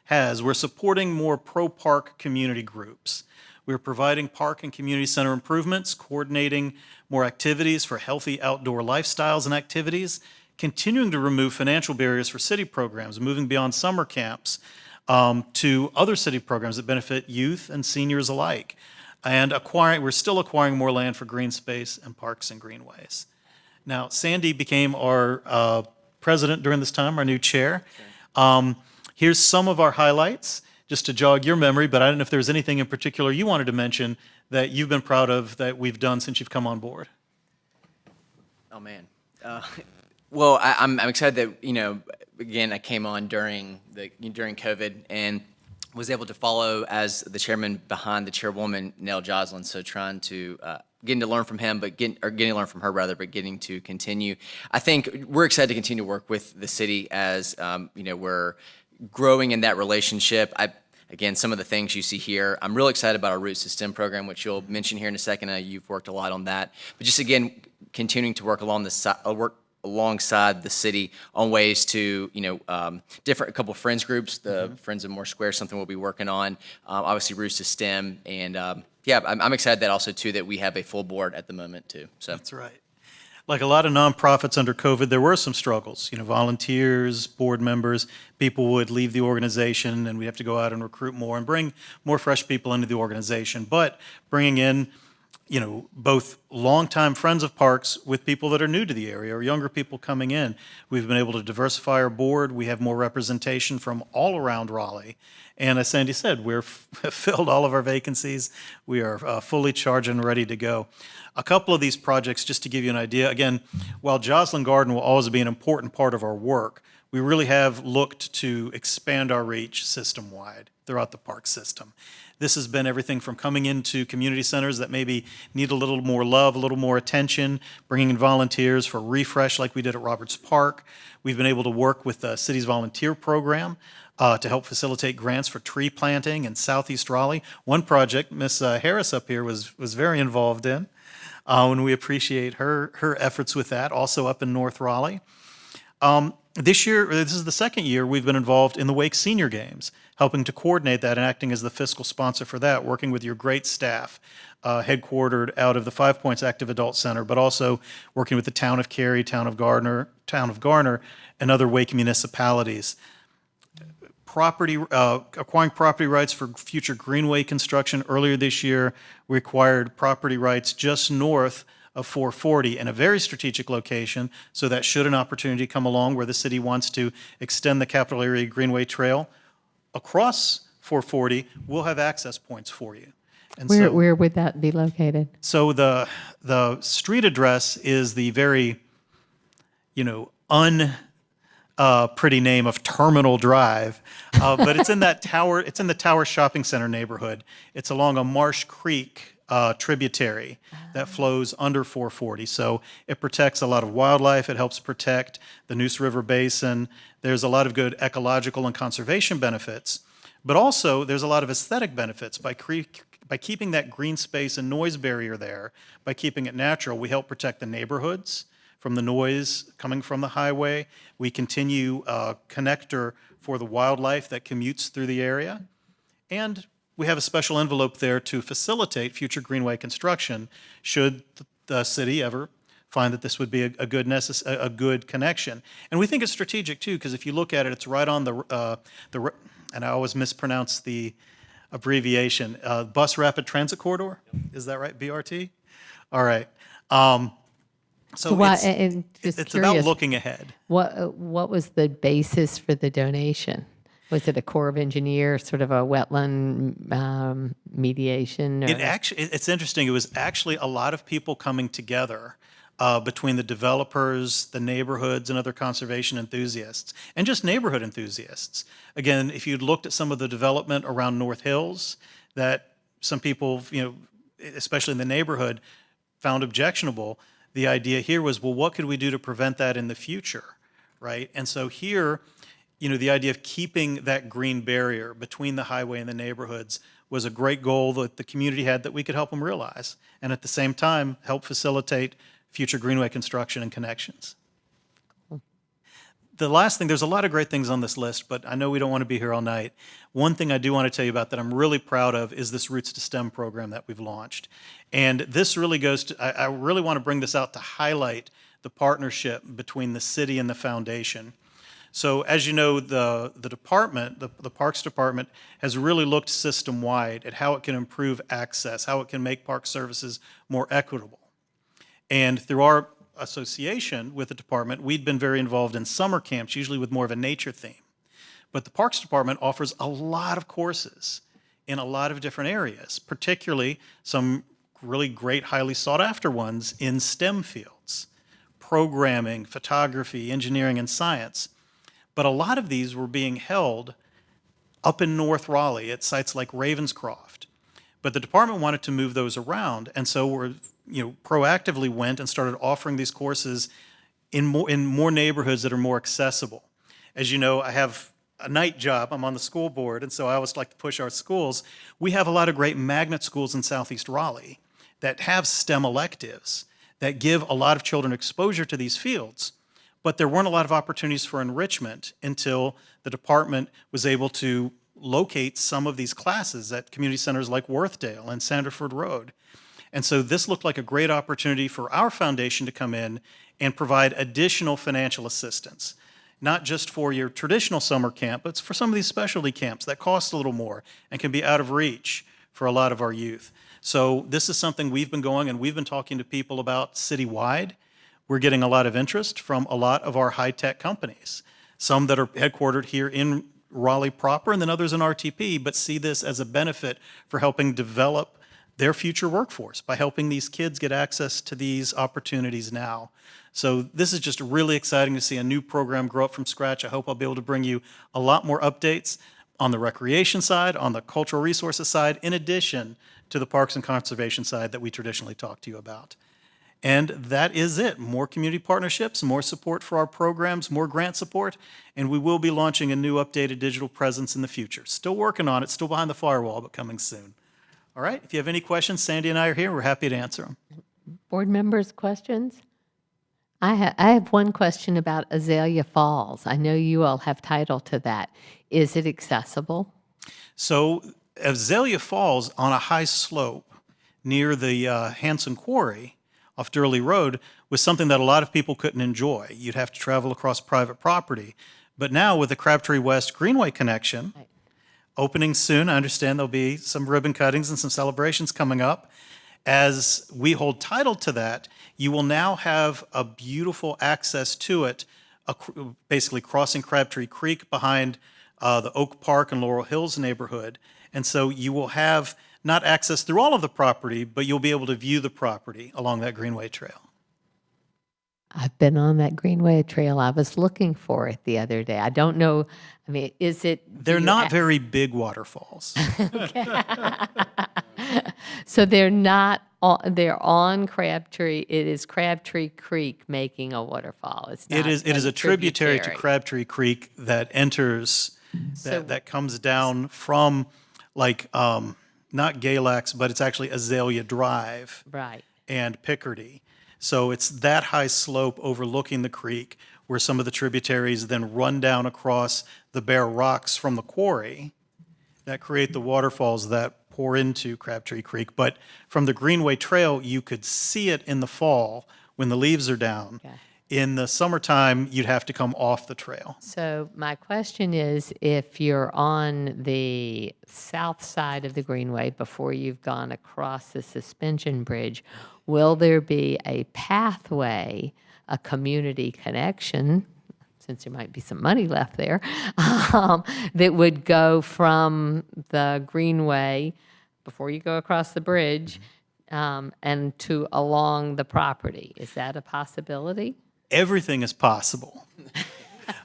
has, we're supporting more pro-park community groups. We're providing park and community center improvements, coordinating more activities for healthy outdoor lifestyles and activities, continuing to remove financial barriers for city programs, moving beyond summer camps to other city programs that benefit youth and seniors alike. And we're still acquiring more land for green space and parks and greenways. Now, Sandy became our president during this time, our new chair. Here's some of our highlights, just to jog your memory, but I don't know if there's anything in particular you wanted to mention that you've been proud of that we've done since you've come on board. Oh, man. Well, I'm excited that, again, I came on during COVID and was able to follow as the chairman behind the chairwoman, Nell Joslin, so trying to getting to learn from him, getting to learn from her rather, but getting to continue. I think we're excited to continue to work with the city as, we're growing in that relationship. Again, some of the things you see here, I'm really excited about our Roots to STEM program, which you'll mention here in a second. You've worked a lot on that. But just, again, continuing to work alongside the city on ways to, a couple of friends groups, the Friends of Moore Square, something we'll be working on. Obviously, Roots to STEM. And, I'm excited that also, too, that we have a full board at the moment, too. So That's right. Like a lot of nonprofits under COVID, there were some struggles. Volunteers, board members, people would leave the organization, and we have to go out and recruit more and bring more fresh people into the organization. But bringing in, both longtime friends of parks with people that are new to the area or younger people coming in, we've been able to diversify our board. We have more representation from all around Raleigh. And as Sandy said, we've filled all of our vacancies. We are fully charged and ready to go. A couple of these projects, just to give you an idea, again, while Joslin Garden will always be an important part of our work, we really have looked to expand our reach system-wide throughout the park system. This has been everything from coming into community centers that maybe need a little more love, a little more attention, bringing in volunteers for refresh like we did at Roberts Park. We've been able to work with the city's volunteer program to help facilitate grants for tree planting in Southeast Raleigh. One project Ms. Harris up here was very involved in, and we appreciate her efforts with that, also up in North Raleigh. This year, this is the second year we've been involved in the Wake Senior Games, helping to coordinate that and acting as the fiscal sponsor for that, working with your great staff, headquartered out of the 5 Points Active Adult Center, but also working with the town of Cary, town of Garner, and other Wake municipalities. Acquiring property rights for future Greenway construction. Earlier this year, we acquired property rights just north of 440 in a very strategic location, so that should an opportunity come along where the city wants to extend the capital area Greenway Trail across 440, we'll have access points for you. And Where would that be located? So the street address is the very, pretty name of Terminal Drive, but it's in that tower. It's in the Tower Shopping Center neighborhood. It's along a Marsh Creek tributary that flows under 440. So it protects a lot of wildlife. It helps protect the Neuse River Basin. There's a lot of good ecological and conservation benefits, but also there's a lot of aesthetic benefits by keeping that green space and noise barrier there. By keeping it natural, we help protect the neighborhoods from the noise coming from the highway. We continue a connector for the wildlife that commutes through the area. And we have a special envelope there to facilitate future Greenway construction should the city ever find that this would be a good connection. And we think it's strategic too, because if you look at it, it's right on and I always mispronounce the abbreviation, Bus Rapid Transit Corridor. Is that right, BRT? All right. So it's about looking ahead. What was the basis for the donation? Was it a Corps of Engineers, sort of a wetland mediation? Or? It's interesting. It was actually a lot of people coming together between the developers, the neighborhoods, and other conservation enthusiasts, and just neighborhood enthusiasts. Again, if you'd looked at some of the development around North Hills that some people, especially in the neighborhood, found objectionable, the idea here was, well, what could we do to prevent that in the future, right? And so here, the idea of keeping that green barrier between the highway and the neighborhoods was a great goal that the community had that we could help them realize, and at the same time, help facilitate future greenway construction and connections. The last thing, there's a lot of great things on this list, but I know we don't want to be here all night. One thing I do want to tell you about that I'm really proud of is this Roots to STEM program that we've launched. And this really goes to, I really want to bring this out to highlight the partnership between the city and the foundation. So as you know, the department, the Parks Department, has really looked system-wide at how it can improve access, how it can make park services more equitable. And through our association with the department, we'd been very involved in summer camps, usually with more of a nature theme. But the Parks Department offers a lot of courses in a lot of different areas, particularly some really great, highly sought-after ones in STEM fields, programming, photography, engineering, and science. But a lot of these were being held up in North Raleigh at sites like Ravenscroft. But the department wanted to move those around, and so we're proactively went and started offering these courses in more neighborhoods that are more accessible. As you know, I have a night job. I'm on the school board, and so I always like to push our schools. We have a lot of great magnet schools in Southeast Raleigh that have STEM electives that give a lot of children exposure to these fields. But there weren't a lot of opportunities for enrichment until the department was able to locate some of these classes at community centers like Worthdale and Sanderford Road. And so this looked like a great opportunity for our foundation to come in and provide additional financial assistance, not just for your traditional summer camp, but for some of these specialty camps that cost a little more and can be out of reach for a lot of our youth. So this is something we've been going and we've been talking to people about citywide. We're getting a lot of interest from a lot of our high-tech companies, some that are headquartered here in Raleigh proper and then others in RTP, but see this as a benefit for helping develop their future workforce by helping these kids get access to these opportunities now. So this is just really exciting to see a new program grow up from scratch. I hope I'll be able to bring you a lot more updates on the recreation side, on the cultural resources side, in addition to the parks and conservation side that we traditionally talk to you about. And that is it. More community partnerships, more support for our programs, more grant support, and we will be launching a new updated digital presence in the future. Still working on it, still behind the firewall, but coming soon. All right, if you have any questions, Sandy and I are here. We're happy to answer them. Board members, questions? I have one question about Azalea Falls. I know you all have title to that. Is it accessible? So Azalea Falls on a high slope near the Hanson Quarry off Durley Road was something that a lot of people couldn't enjoy. You'd have to travel across private property. But now with the Crabtree West Greenway connection, opening soon, I understand there'll be some ribbon cuttings and some celebrations coming up. As we hold title to that, you will now have a beautiful access to it, basically crossing Crabtree Creek behind the Oak Park and Laurel Hills neighborhood. And so you will have not access through all of the property, but you'll be able to view the property along that Greenway Trail. I've been on that Greenway Trail. I was looking for it the other day. I don't know. I mean, is it? They're not very big waterfalls. So they're not. They're on Crabtree. It is Crabtree Creek making a waterfall. It's not. It is a tributary to Crabtree Creek that enters. That comes down from like not Galax, but it's actually Azalea Drive. Right. And Picardy. So it's that high slope overlooking the creek where some of the tributaries then run down across the bare rocks from the quarry that create the waterfalls that pour into Crabtree Creek. But from the Greenway Trail, you could see it in the fall when the leaves are down. Okay. In the summertime, you'd have to come off the trail. So my question is, if you're on the south side of the Greenway before you've gone across the suspension bridge, will there be a pathway, a community connection, since there might be some money left there, that would go from the Greenway before you go across the bridge and to along the property? Is that a possibility? Everything is possible.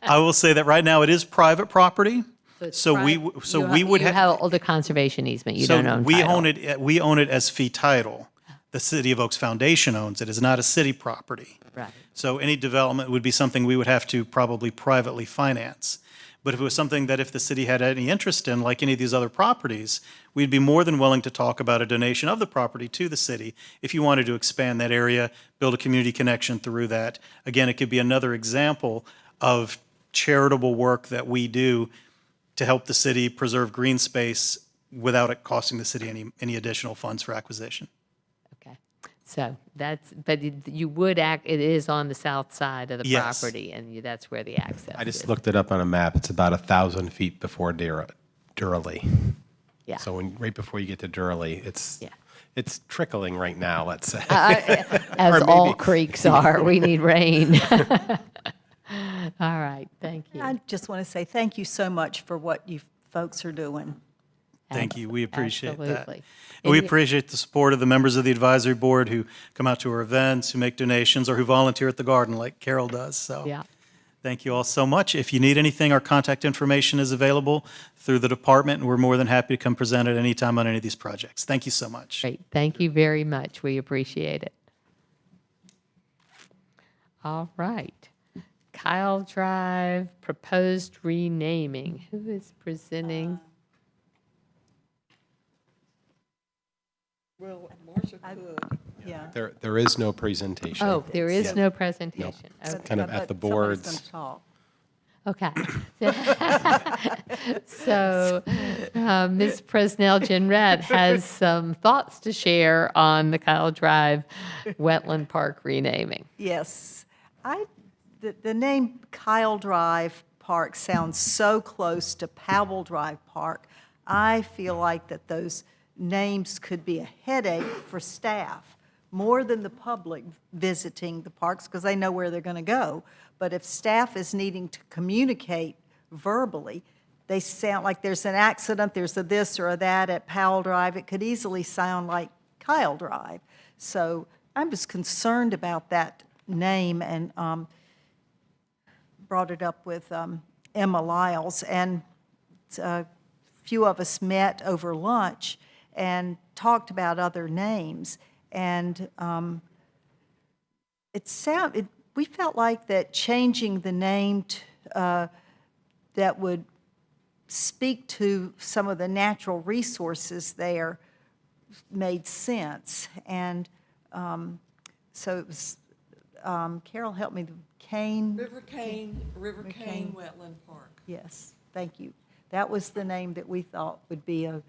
I will say that right now it is private property. We would have the conservation easement. You don't own we title. own it. We own it as fee title. The City of Oaks Foundation owns it. It's not a city property. Right. So any development would be something we would have to probably privately finance. But if it was something that if the city had any interest in, like any of these other properties, we'd be more than willing to talk about a donation of the property to the city if you wanted to expand that area, build a community connection through that. Again, it could be another example of charitable work that we do to help the city preserve green space without it costing the city any additional funds for acquisition. Okay. So that's, but you would it is on the south side of the Yes. property, and that's where the access I just is. looked it up on a map. It's about 1,000 feet before Durley. Yeah. So right before you get to Durley, Yeah. it's trickling right now, let's say. As Or all maybe- creeks are, we need rain. All right, thank you. I just want to say thank you so much for what you folks are doing. Thank you. We appreciate that. Absolutely. And we And you- appreciate the support of the members of the advisory board who come out to our events, who make donations, or who volunteer at the garden like Carol does. So Yeah. thank you all so much. If you need anything, our contact information is available through the department, and we're more than happy to come present at any time on any of these projects. Thank you so much. Great, thank you very much. We appreciate it. All right. Kyle Drive proposed renaming. Who is presenting? Well, Marcia could. Yeah. There is no presentation. Oh, there is no presentation. Okay. Kind of at the But somebody's board's. gonna talk. Okay. So, Ms. Presnell-Jenrette has some thoughts to share on the Kyle Drive Wetland Park renaming. Yes. The name Kyle Drive Park sounds so close to Powell Drive Park. I feel like that those names could be a headache for staff, more than the public visiting the parks, because they know where they're going to go. But if staff is needing to communicate verbally, they sound like there's an accident, there's a this or a that at Powell Drive. It could easily sound like Kyle Drive. So I'm just concerned about that name, and brought it up with Emma Lyles. And a few of us met over lunch and talked about other names. And we felt like that changing the name that would speak to some of the natural resources there made sense. And so it was, Carol, help me, River Cane Wetland Park. Yes, thank you. That was the name that we thought would be a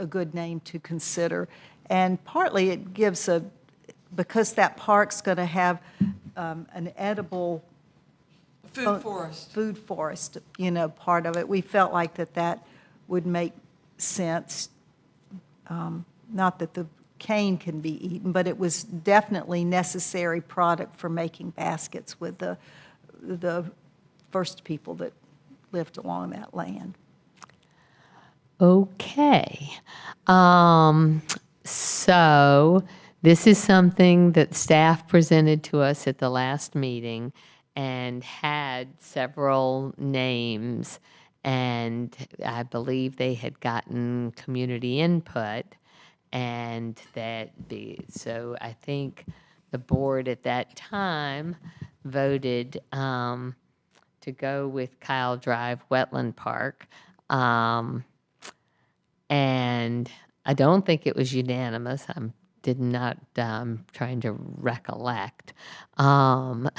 good name to consider. And partly it gives because that park's going to have an edible Food forest. food forest, part of it. We felt like that would make sense. Not that the cane can be eaten, but it was definitely necessary product for making baskets with the first people that lived along that land. Okay. So this is something that staff presented to us at the last meeting and had several names, and I believe they had gotten community input, and so I think the board at that time voted to go with Kyle Drive Wetland Park. And I don't think it was unanimous. I'm trying to recollect. And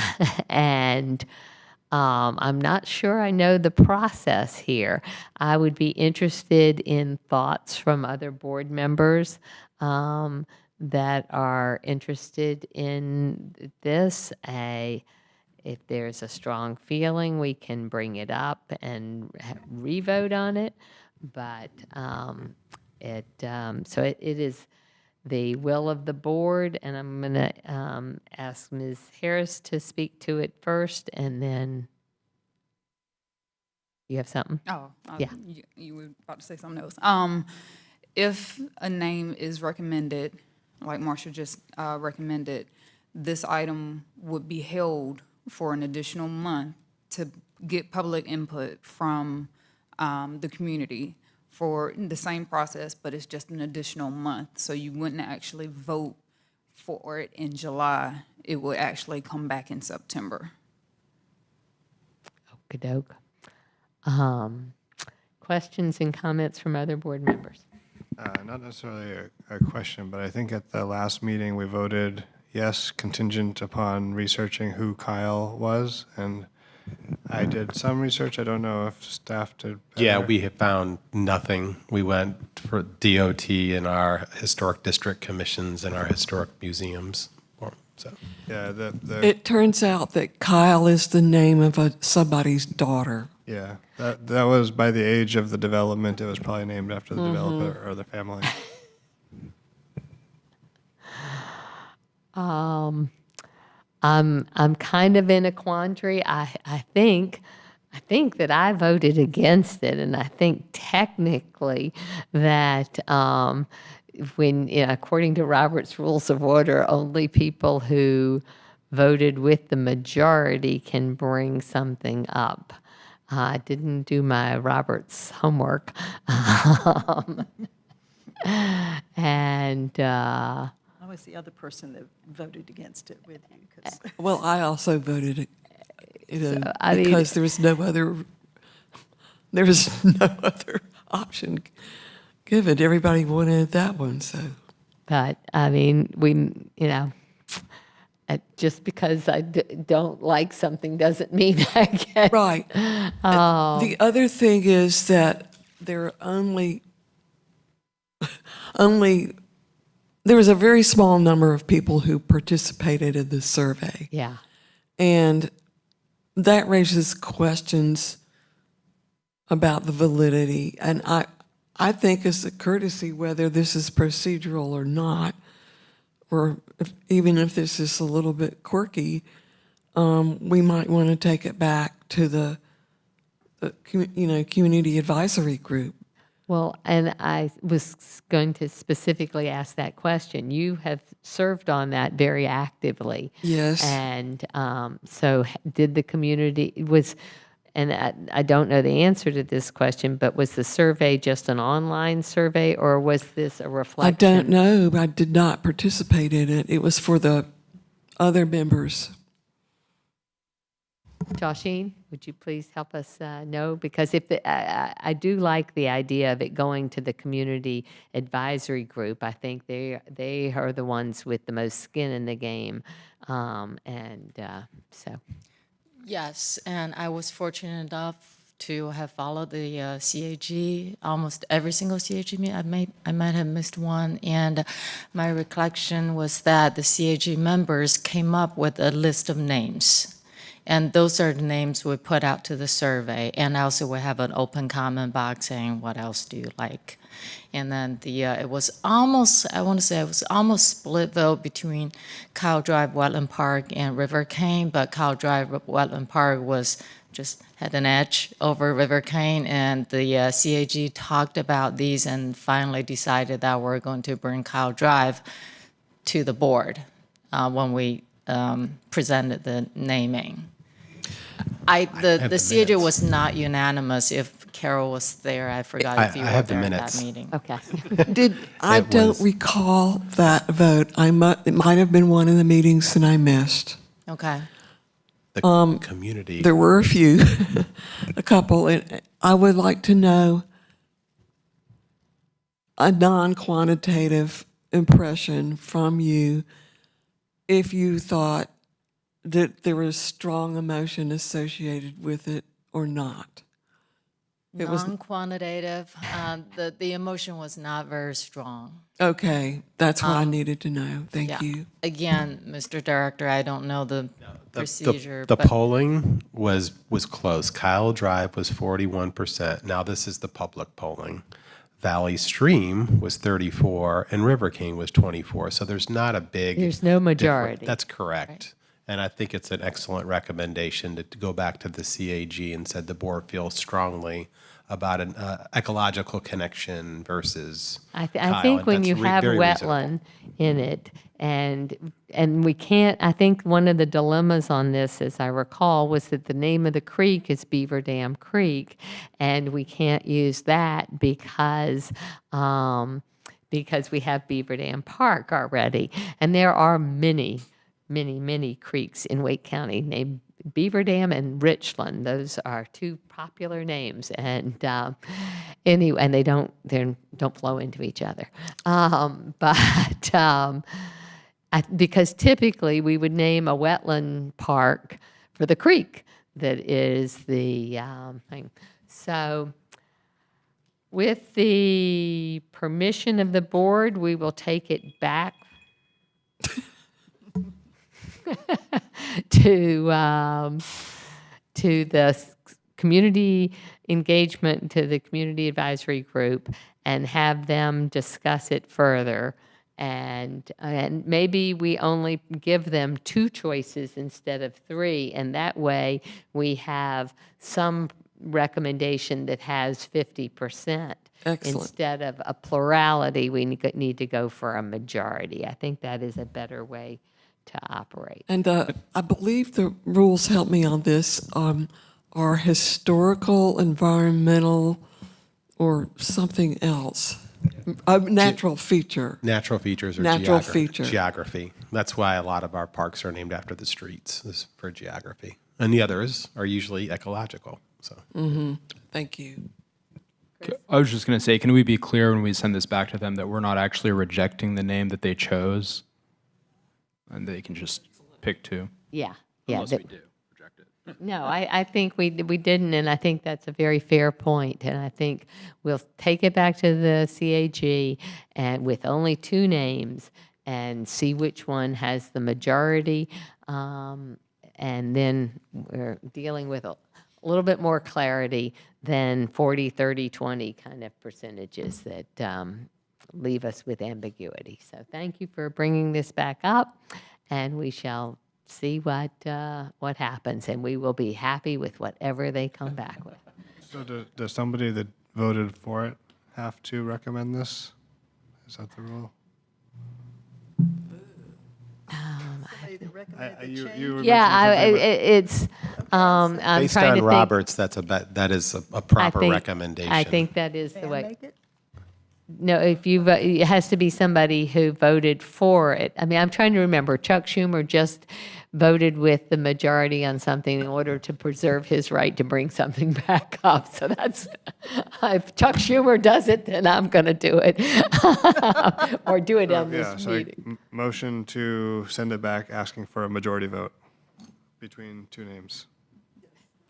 I'm not sure I know the process here. I would be interested in thoughts from other board members that are interested in this. If there's a strong feeling, we can bring it up and re-vote on it. But it is the will of the board, and I'm going to ask Ms. Harris to speak to it first, and then you have something? Oh, Yeah. You were about to say something else. If a name is recommended, like Marcia just recommended, this item would be held for an additional month to get public input from the community for the same process, but it's just an additional month. So you wouldn't actually vote for it in July. It would actually come back in September. Okey-doke. Questions and comments from other board members? Not necessarily a question, but I think at the last meeting, we voted yes, contingent upon researching who Kyle was, and I did some research. I don't know if staff did Yeah, better. we have found nothing. We went for DOT and our historic district commissions and our historic museums. So Yeah, It turns out that Kyle is the name of somebody's daughter. yeah, that was by the age of the development. It was probably named after the developer or the family. I'm kind of in a quandary. I think that I voted against it, and I think technically that when according to Robert's Rules of Order, only people who voted with the majority can bring something up. I didn't do my Roberts homework, and. I was the other person that voted against it with you, 'cause Well, I also voted, I mean- because there was no other option given. Everybody wanted that one, so. But I mean, just because I don't like something doesn't mean I get Right. The other thing is that there are there was a very small number of people who participated in the survey. Yeah. And that raises questions about the validity. And I think as a courtesy, whether this is procedural or not, or even if this is a little bit quirky, we might want to take it back to the community advisory group. Well, and I was going to specifically ask that question. You have served on that very actively. Yes. And so did the community, and I don't know the answer to this question, but was the survey just an online survey, or was this a reflection? I don't know. I did not participate in it. It was for the other members. Joshine, would you please help us know? Because if I do like the idea of it going to the community advisory group. I think they are the ones with the most skin in the game, so. Yes, and I was fortunate enough to have followed the CAG, almost every single CAG meeting. I might have missed one, and my recollection was that the CAG members came up with a list of names. And those are the names we put out to the survey. And also we have an open comment box saying, what else do you like? And then it was almost, I want to say it was almost split vote between Kyle Drive Wetland Park and River Cane, but Kyle Drive Wetland Park had an edge over River Cane, and the CAG talked about these and finally decided that we're going to bring Kyle Drive to the board when we presented the naming. The CAG was not unanimous. If Carol was there, I forgot if you I were have the there at minutes. that meeting. Okay. I don't recall that vote. It might have been one of the meetings that I missed. Okay. The community. There were a few, a couple. And I would like to know a non-quantitative impression from you if you thought that there was strong emotion associated with it or not. It was Non-quantitative, the emotion was not very strong. okay. That's what I needed to know. Thank Yeah. you. Again, Mr. Director, I don't know the procedure. The but polling was close. Kyle Drive was 41%. Now this is the public polling. Valley Stream was 34 and River King was 24. So there's not a big. There's no majority. That's correct. Right. And I think it's an excellent recommendation to go back to the CAG and said the board feels strongly about an ecological connection versus I Kyle, think and when that's you have very wetland in it, and we can't, I think one of the dilemmas on this, as I recall, was that the name of the creek is Beaver Dam Creek, and we can't use that because we have Beaver Dam Park already. And there are many creeks in Wake County named Beaver Dam and Richland. Those are two popular names, and anyway, and they don't flow into each other. Because typically we would name a wetland park for the creek that is the thing. So, with the permission of the board, we will take it back to the community engagement, to the community advisory group, and have them discuss it further. And maybe we only give them 2 choices instead of 3, and that way we have some recommendation that has 50%. Excellent. Instead of a plurality, we need to go for a majority. I think that is a better way to operate. And I believe the rules, help me on this, are historical, environmental, or something else. Natural feature. Natural features or Natural feature. geography. That's why a lot of our parks are named after the streets, is for geography. And the others are usually ecological. So. Thank you. I was just going to say, can we be clear when we send this back to them that we're not actually rejecting the name that they chose? And they can just pick 2? Yeah. Unless we do reject it. No, I think we didn't, and I think that's a very fair point. And I think we'll take it back to the CAG and with only 2 names and see which one has the majority. And then we're dealing with a little bit more clarity than 40, 30, 20 kind of percentages that leave us with ambiguity. So thank you for bringing this back up, and we shall see what happens, and we will be happy with whatever they come back with. So does somebody that voted for it have to recommend this? Is that the rule? It's. I'm Based trying on to think. Roberts, that is a proper recommendation. I think that is the May I way. make it? No, if you it has to be somebody who voted for it. I mean, I'm trying to remember. Chuck Schumer just voted with the majority on something in order to preserve his right to bring something back up. So that's, if Chuck Schumer does it, then I'm going to do it. Or do it on this meeting. Motion to send it back asking for a majority vote between 2 names.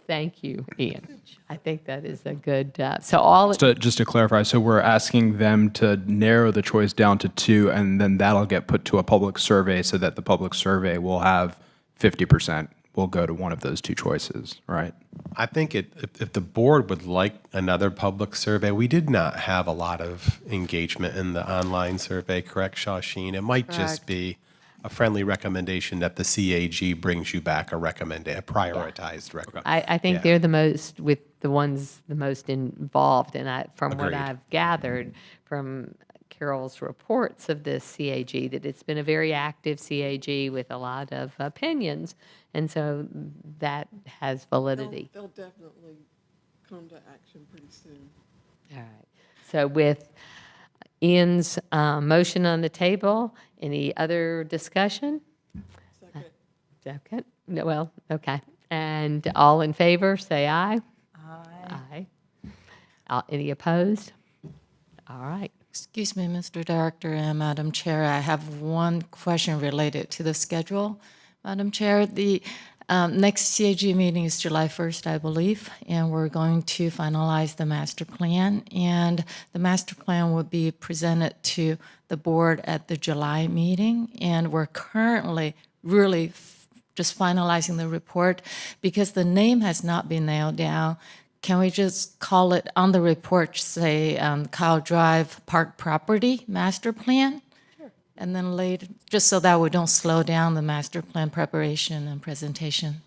Thank you, Ian. I think that is a good, so all. Just to clarify, so we're asking them to narrow the choice down to 2, and then that'll get put to a public survey so that the public survey will have 50% will go to one of those 2 choices, right? I think if the board would like another public survey, we did not have a lot of engagement in the online survey, correct, Shawsheen? It might just be a friendly recommendation that the CAG brings you back a prioritized recommendation. I think they're the most, with the ones the most involved, and from what Agreed. I've gathered from Carol's reports of this CAG, that it's been a very active CAG with a lot of opinions, and so that has validity. They'll definitely come to action pretty soon. All right. So with Ian's motion on the table, any other discussion? Second. No, well, okay. And all in favor, say aye. Aye. Any opposed? All right. Excuse me, Mr. Director and Madam Chair, I have one question related to the schedule. Madam Chair, the next CAG meeting is July 1st, I believe, and we're going to finalize the master plan. And the master plan will be presented to the board at the July meeting. And we're currently really just finalizing the report because the name has not been nailed down. Can we just call it on the report, say Kyle Drive Park Property Master Plan? Sure. And then later, just so that we don't slow down the master plan preparation and presentation.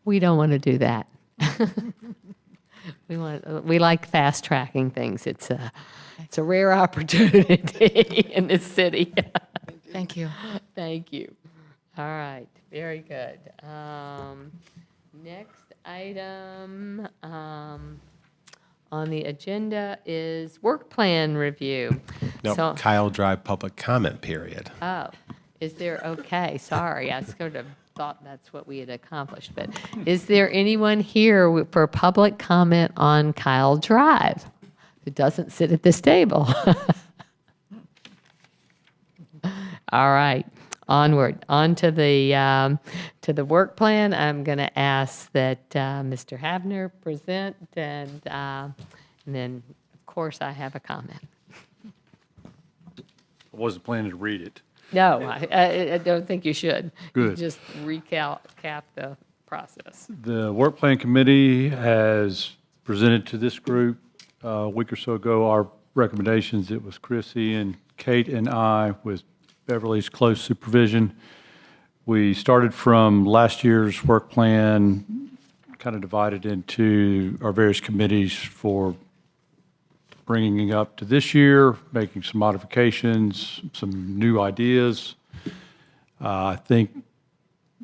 We don't want to do that. We like fast tracking things. It's a rare opportunity in this city. Thank you. Thank you. All right, very good. Next item on the agenda is work plan review. No, So- Kyle Drive public comment period. Oh, is there, okay, sorry, I sort of thought that's what we had accomplished. But is there anyone here for public comment on Kyle Drive who doesn't sit at this table? All right, onward, on to the work plan. I'm going to ask that Mr. Havner present, and then, of course, I have a comment. I wasn't planning to read it. No, I don't think you should. Good. Just recap the process. The Work Plan Committee has presented to this group a week or so ago our recommendations. It was Chrissy and Kate and I with Beverly's close supervision. We started from last year's work plan, kind of divided into our various committees for bringing it up to this year, making some modifications, some new ideas. I think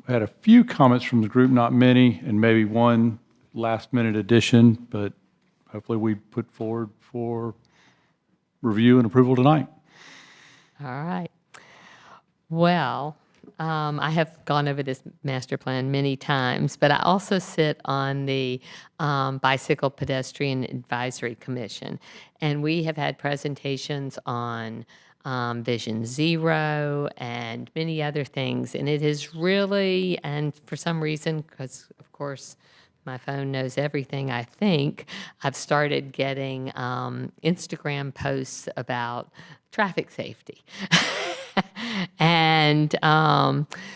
I had a few comments from the group, not many, and maybe one last-minute addition, but hopefully we put forward for review and approval tonight. All right. Well, I have gone over this master plan many times, but I also sit on the Bicycle Pedestrian Advisory Commission, and we have had presentations on Vision Zero and many other things, and it is really, and for some reason, because of course my phone knows everything, I think, I've started getting Instagram posts about traffic safety. And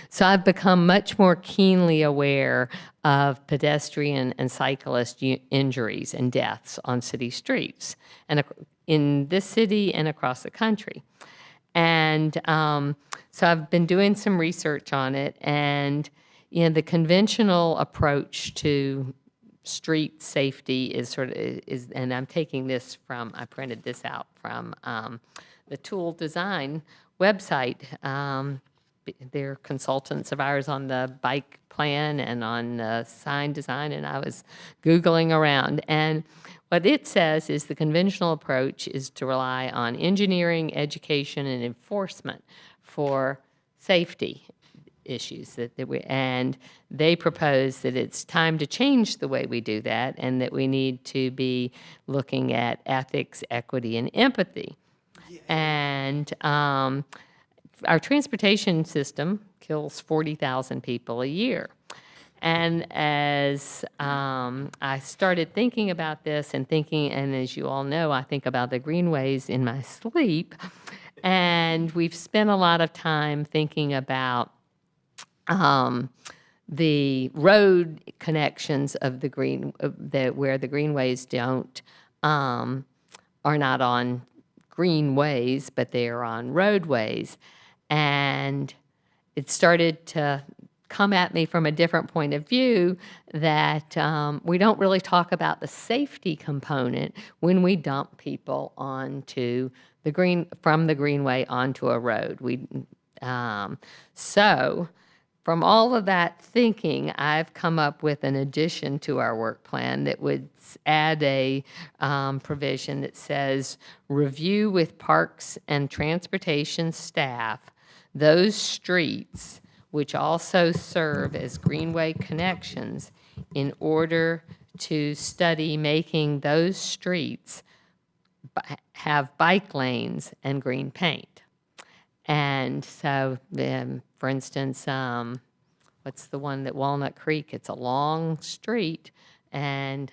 so I've become much more keenly aware of pedestrian and cyclist injuries and deaths on city streets, and in this city and across the country. And so I've been doing some research on it, and the conventional approach to street safety is and I'm taking this from, I printed this out from the Tool Design website. They're consultants of ours on the bike plan and on sign design, and I was Googling around. And what it says is the conventional approach is to rely on engineering, education, and enforcement for safety issues. And they propose that it's time to change the way we do that, and that we need to be looking at ethics, equity, and empathy. And our transportation system kills 40,000 people a year. And as I started thinking about this and as you all know, I think about the Greenways in my sleep. And we've spent a lot of time thinking about the road connections of the where the Greenways are not on greenways, but they are on roadways. And it started to come at me from a different point of view that we don't really talk about the safety component when we dump people onto from the greenway onto a road. So from all of that thinking, I've come up with an addition to our work plan that would add a provision that says, review with parks and transportation staff those streets which also serve as greenway connections in order to study making those streets have bike lanes and green paint. And so, for instance, what's the one that Walnut Creek? It's a long street, and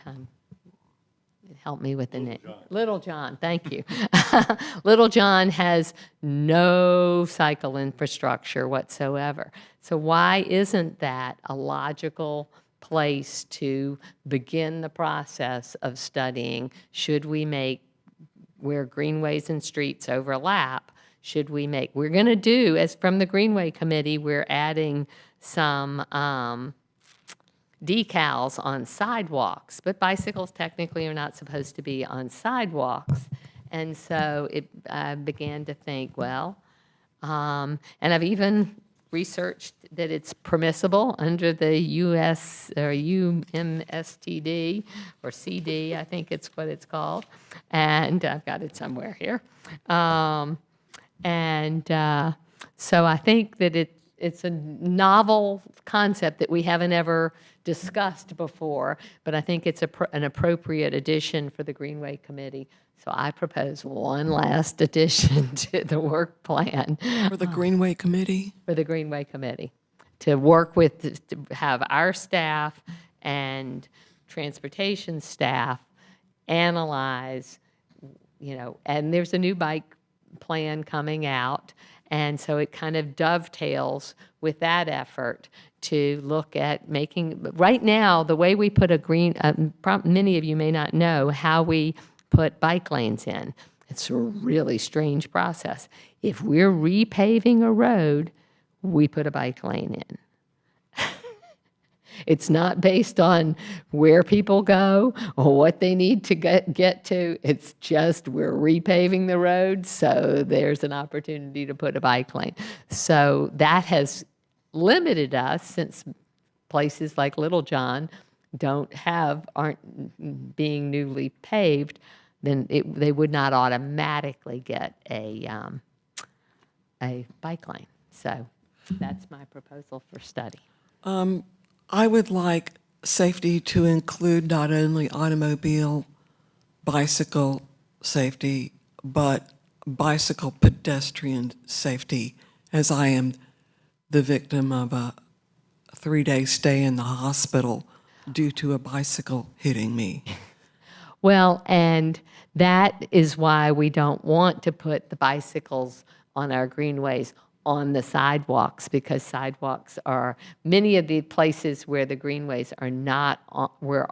help me with the name. Little John, thank you. Little John has no cycle infrastructure whatsoever. So why isn't that a logical place to begin the process of studying? Should we make, where greenways and streets overlap, we're going to do, as from the Greenway Committee, we're adding some decals on sidewalks, but bicycles technically are not supposed to be on sidewalks. And so I began to think, well, and I've even researched that it's permissible under the US or UMSTD or CD, I think it's what it's called. And I've got it somewhere here. So I think that it's a novel concept that we haven't ever discussed before, but I think it's an appropriate addition for the Greenway Committee. So I propose one last addition to the work plan. For the Greenway Committee? For the Greenway Committee, to work with, to have our staff and transportation staff analyze, and there's a new bike plan coming out, and so it kind of dovetails with that effort to look at making, right now, the way we put many of you may not know how we put bike lanes in. It's a really strange process. If we're repaving a road, we put a bike lane in. It's not based on where people go or what they need to get to. It's just we're repaving the road, so there's an opportunity to put a bike lane. So that has limited us, since places like Little John aren't being newly paved, then they would not automatically get a bike lane. So that's my proposal for study. I would like safety to include not only automobile, bicycle safety, but bicycle pedestrian safety, as I am the victim of a 3-day stay in the hospital due to a bicycle hitting me. Well, and that is why we don't want to put the bicycles on our greenways on the sidewalks, because sidewalks are, many of the places where the greenways are not, where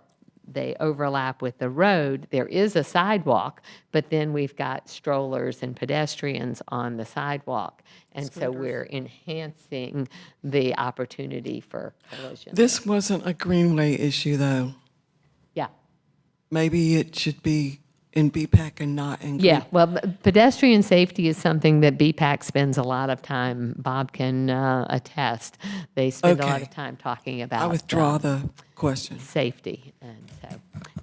they overlap with the road, there is a sidewalk, but then we've got strollers and pedestrians on the sidewalk. And so we're enhancing the opportunity for collision. This wasn't a Greenway issue, though. Yeah. Maybe it should be in BPAC and not in Yeah, well, pedestrian safety is something that BPAC spends a lot of time, Bob can attest. They spend a lot of time talking about. I withdraw the question. Safety. And so,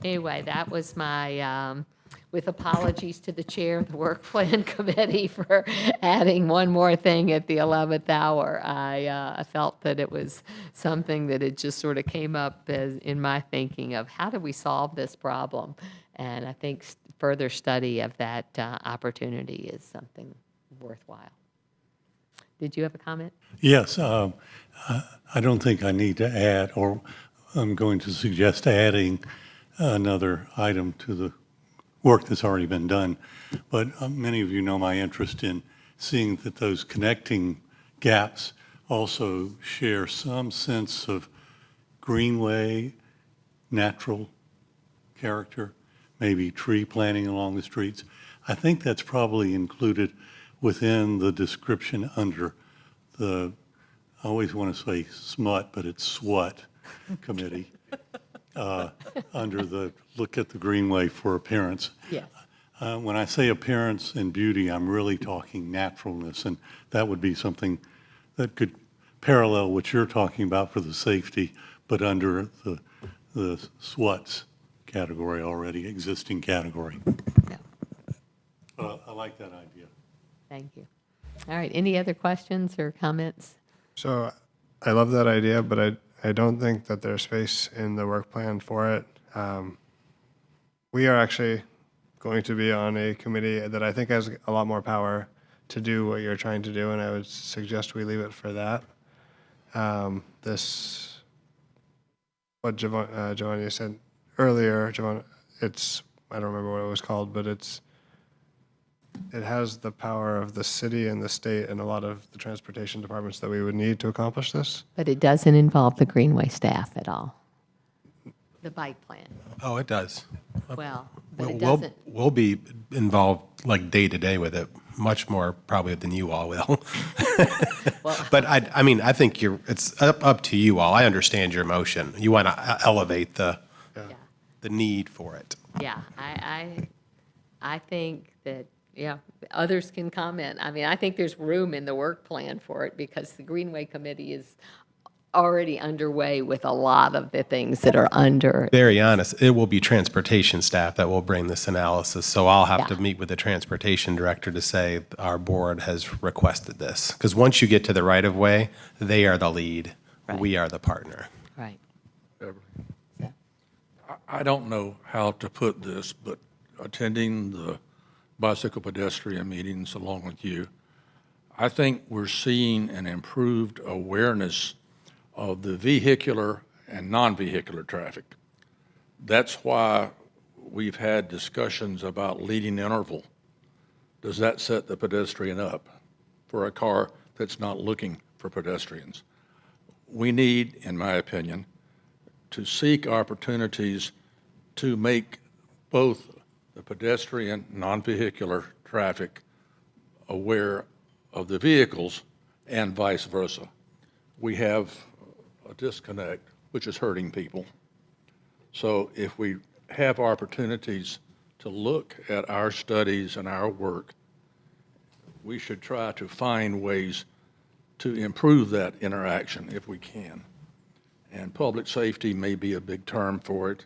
anyway, that was my, with apologies to the chair of the Work Plan Committee for adding one more thing at the 11th hour. I felt that it was something that it just sort of came up as in my thinking of how do we solve this problem? And I think further study of that opportunity is something worthwhile. Did you have a comment? Yes, I don't think I need to add, or I'm going to suggest adding another item to the work that's already been done. But many of you know my interest in seeing that those connecting gaps also share some sense of greenway, natural character, maybe tree planting along the streets. I think that's probably included within the description under the, I always want to say SMUT, but it's SWAT committee, under the look at the greenway for appearance. Yes. When I say appearance and beauty, I'm really talking naturalness, and that would be something that could parallel what you're talking about for the safety, but under the SWATs category already, existing category. Yeah. I like that idea. Thank you. All right, any other questions or comments? So I love that idea, but I don't think that there's space in the work plan for it. We are actually going to be on a committee that I think has a lot more power to do what you're trying to do, and I would suggest we leave it for that. What Giovanni said earlier, it's, I don't remember what it was called, but it has the power of the city and the state and a lot of the transportation departments that we would need to accomplish this. But it doesn't involve the Greenway staff at all. The bike plan. Oh, it does. Well, but it We'll, doesn't. we'll be involved like day to day with it, much more probably than you all will. But I mean, I think it's up to you all. I understand your motion. You want to elevate the need for it. Yeah, I think that, yeah, others can comment. I mean, I think there's room in the work plan for it because the Greenway Committee is already underway with a lot of the things that are under. Very honest, it will be transportation staff that will bring this analysis. So I'll have to meet with the transportation director to say our board has requested this. Because once you get to the right of way, they are the lead. We are the partner. Right. I don't know how to put this, but attending the bicycle pedestrian meetings along with you, I think we're seeing an improved awareness of the vehicular and non-vehicular traffic. That's why we've had discussions about leading interval. Does that set the pedestrian up for a car that's not looking for pedestrians? We need, in my opinion, to seek opportunities to make both the pedestrian, non-vehicular traffic aware of the vehicles and vice versa. We have a disconnect, which is hurting people. So if we have opportunities to look at our studies and our work, we should try to find ways to improve that interaction if we can. And public safety may be a big term for it,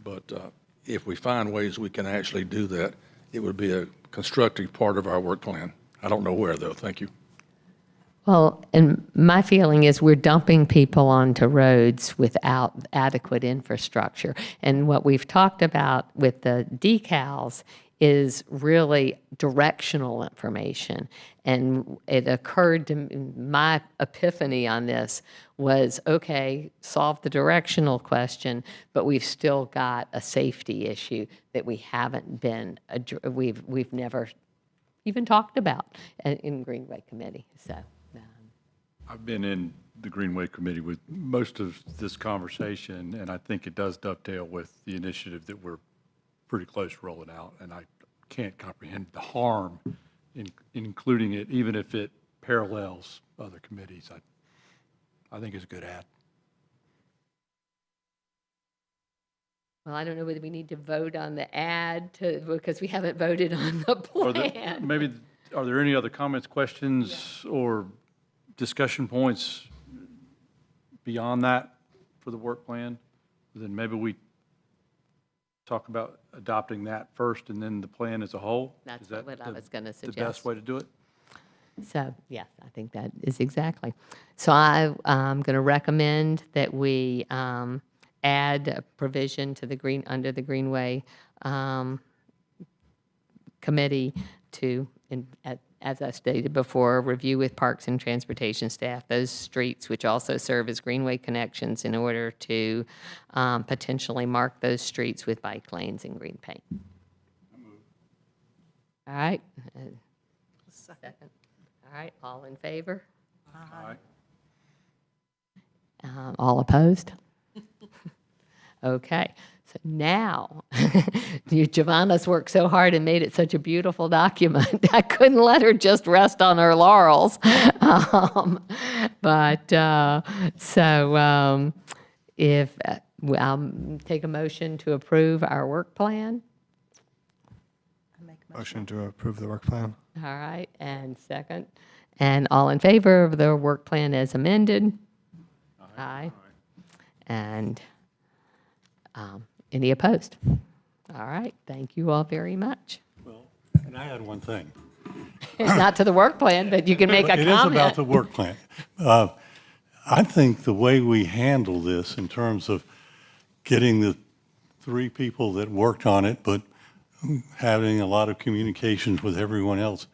but if we find ways we can actually do that, it would be a constructive part of our work plan. I don't know where, though. Thank you. Well, and my feeling is we're dumping people onto roads without adequate infrastructure. And what we've talked about with the decals is really directional information. And it occurred to me, my epiphany on this was, okay, solve the directional question, but we've still got a safety issue that we haven't been, we've never even talked about in Greenway Committee. So. I've been in the Greenway Committee with most of this conversation, and I think it does dovetail with the initiative that we're pretty close to rolling out, and I can't comprehend the harm in including it, even if it parallels other committees. I think it's a good ad. Well, I don't know whether we need to vote on the ad because we haven't voted on the plan. Are there any other comments, questions, or discussion points beyond that for the work plan? Then maybe we talk about adopting that first and then the plan as a whole? That's what I was going to suggest. The best way to do it? So, yes, I think that is exactly. So I'm going to recommend that we add a provision to under the Greenway Committee to, as I stated before, review with Parks and Transportation staff those streets which also serve as Greenway connections in order to potentially mark those streets with bike lanes and green paint. All right. Second. All right. All in favor? Aye. All opposed? Okay. So now, Giovanna's worked so hard and made it such a beautiful document. I couldn't let her just rest on her laurels. If I'll take a motion to approve our work plan. Motion to approve the work plan. All right, and second. And all in favor of the work plan as amended? Aye. And any opposed? All right, thank you all very much. Well, and I had one thing. Not to the work plan, but you can make a comment. It is about the work plan. I think the way we handle this in terms of getting the 3 people that worked on it, but having a lot of communications with everyone else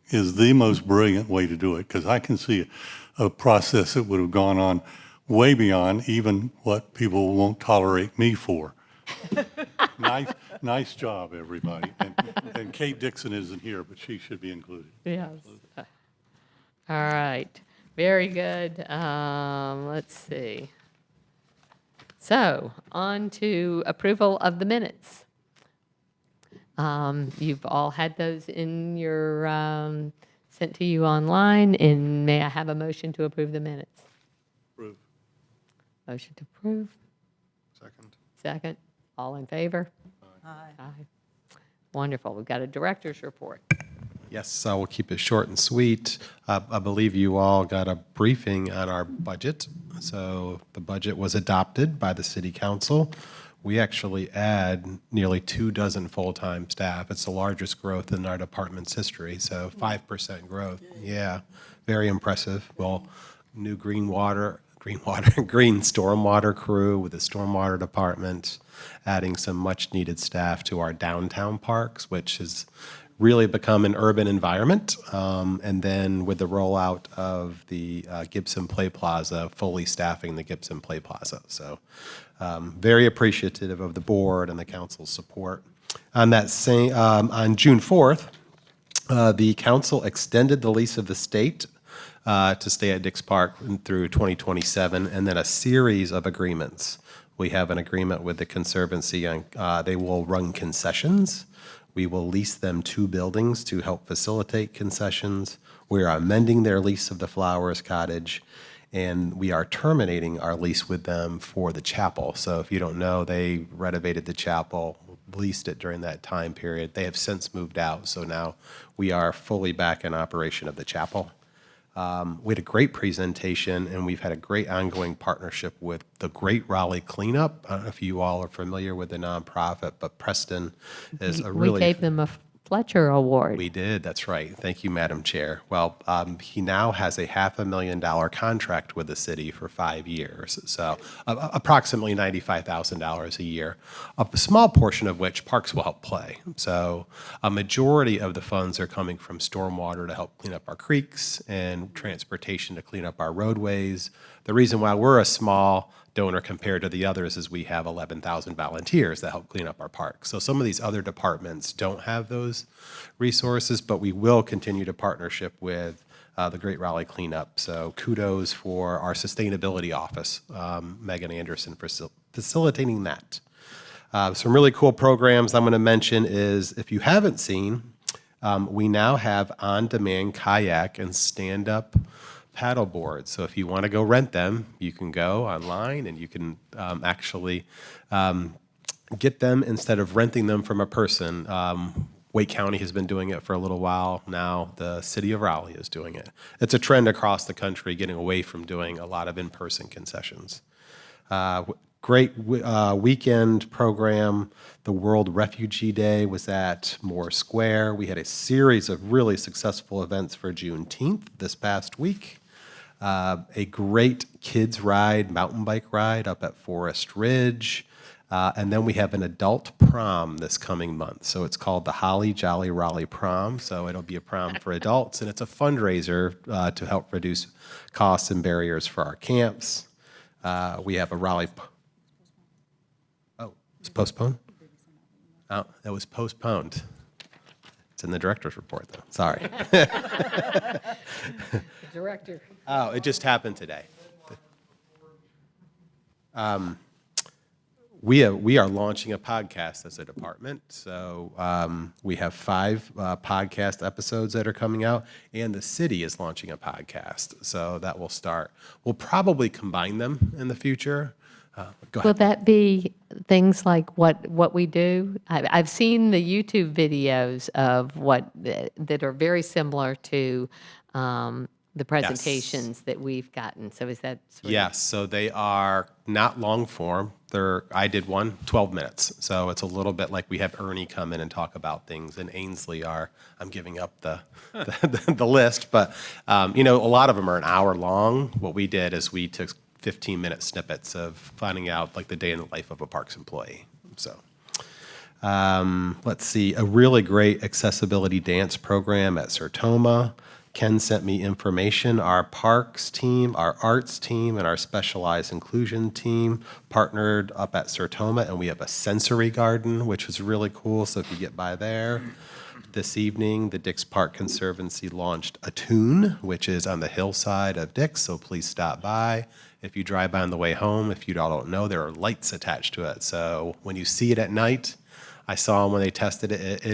is the most brilliant way to do it, because I can see a process that would have gone on way beyond even what people won't tolerate me for. Nice job, everybody. And Kate Dixon isn't here, but she should be included. Yes. All right. Very good. Let's see. So, on to approval of the minutes. You've all had those in your sent to you online, and may I have a motion to approve the minutes? Approve. Motion to approve. Second. Second. All in favor? Aye. Aye. Wonderful. We've got a director's report. Yes, I will keep it short and sweet. I believe you all got a briefing on our budget. So the budget was adopted by the city council. We actually add nearly 24 full-time staff. It's the largest growth in our department's history, so 5% growth. Yeah, very impressive. Well, new green stormwater crew with the stormwater department, adding some much-needed staff to our downtown parks, which has really become an urban environment. And then with the rollout of the Gibson Play Plaza, fully staffing the Gibson Play Plaza. So very appreciative of the board and the council's support. On that same, on June 4th, the council extended the lease of the state to stay at Dix Park through 2027, and then a series of agreements. We have an agreement with the Conservancy on they will run concessions. We will lease them 2 buildings to help facilitate concessions. We are amending their lease of the Flowers Cottage, and we are terminating our lease with them for the chapel. So if you don't know, they renovated the chapel, leased it during that time period. They have since moved out, so now we are fully back in operation of the chapel. We had a great presentation, and we've had a great ongoing partnership with the Great Raleigh Cleanup. I don't know if you all are familiar with the nonprofit, but Preston is a really... We gave them a Fletcher Award. We did, that's right. Thank you, Madam Chair. Well, he now has a $500,000 contract with the city for 5 years, so approximately $95,000 a year, a small portion of which parks will help play. So a majority of the funds are coming from stormwater to help clean up our creeks and transportation to clean up our roadways. The reason why we're a small donor compared to the others is we have 11,000 volunteers that help clean up our parks. So some of these other departments don't have those resources, but we will continue to partnership with the Great Raleigh Cleanup. So kudos for our sustainability office, Megan Anderson, for facilitating that. Some really cool programs I'm going to mention is, if you haven't seen, we now have on-demand kayak and stand-up paddle boards. So if you want to go rent them, you can go online and you can actually get them instead of renting them from a person. Wake County has been doing it for a little while. Now the city of Raleigh is doing it. It's a trend across the country, getting away from doing a lot of in-person concessions. Great weekend program. The World Refugee Day was at Moore Square. We had a series of really successful events for Juneteenth this past week. A great kids ride, mountain bike ride up at Forest Ridge. And then we have an adult prom this coming month. So it's called the Holly Jolly Raleigh Prom. So it'll be a prom for adults, and it's a fundraiser to help reduce costs and barriers for our camps. We have a Raleigh... Oh, it's postponed? Oh, it was postponed. It's in the director's report, though. Sorry. Director. Oh, it just happened today. We are launching a podcast as a department. So we have 5 podcast episodes that are coming out, and the city is launching a podcast. So that will start. We'll probably combine them in the future. Go ahead. Will that be things like what we do? I've seen the YouTube videos of that are very similar to the presentations that we've gotten. So is that sort of... Yes, so they are not long form. I did one, 12 minutes. So it's a little bit like we have Ernie come in and talk about things, and Ainsley I'm giving up the list, but a lot of them are an hour long. What we did is we took 15-minute snippets of finding out like the day in the life of a parks employee. So let's see, a really great accessibility dance program at Sertoma. Ken sent me information. Our parks team, our arts team, and our specialized inclusion team partnered up at Sertoma, and we have a sensory garden, which was really cool. So if you get by there, this evening, the Dix Park Conservancy launched Attune, which is on the hillside of Dix, so please stop by. If you drive by on the way home, if you all don't know, there are lights attached to it. So when you see it at night, I saw them when they tested it,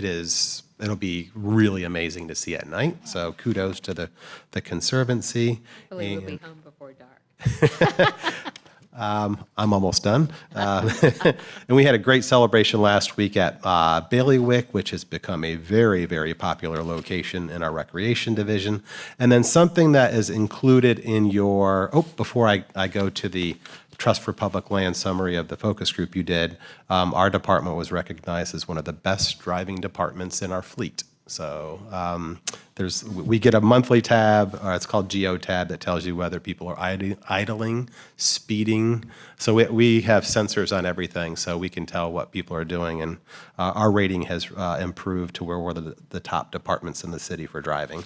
it'll be really amazing to see at night. So kudos to the Conservancy. Hopefully we'll be home before dark. I'm almost done. And we had a great celebration last week at Bailiwick, which has become a very, very popular location in our recreation division. And then something that is included in your, before I go to the Trust for Public Land summary of the focus group you did, our department was recognized as one of the best driving departments in our fleet. So we get a monthly tab, it's called GeoTab, that tells you whether people are idling, speeding. So we have sensors on everything, so we can tell what people are doing. And our rating has improved to where we're the top departments in the city for driving.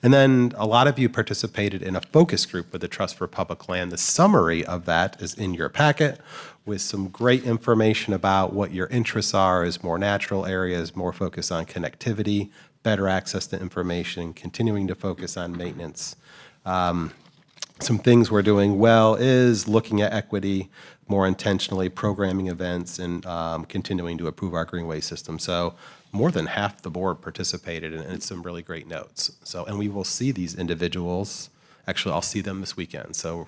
And then a lot of you participated in a focus group with the Trust for Public Land. The summary of that is in your packet with some great information about what your interests are as more natural areas, more focus on connectivity, better access to information, continuing to focus on maintenance. Some things we're doing well is looking at equity more intentionally, programming events, and continuing to improve our Greenway system. So more than half the board participated, and it's some really great notes. So, and we will see these individuals. Actually, I'll see them this weekend, so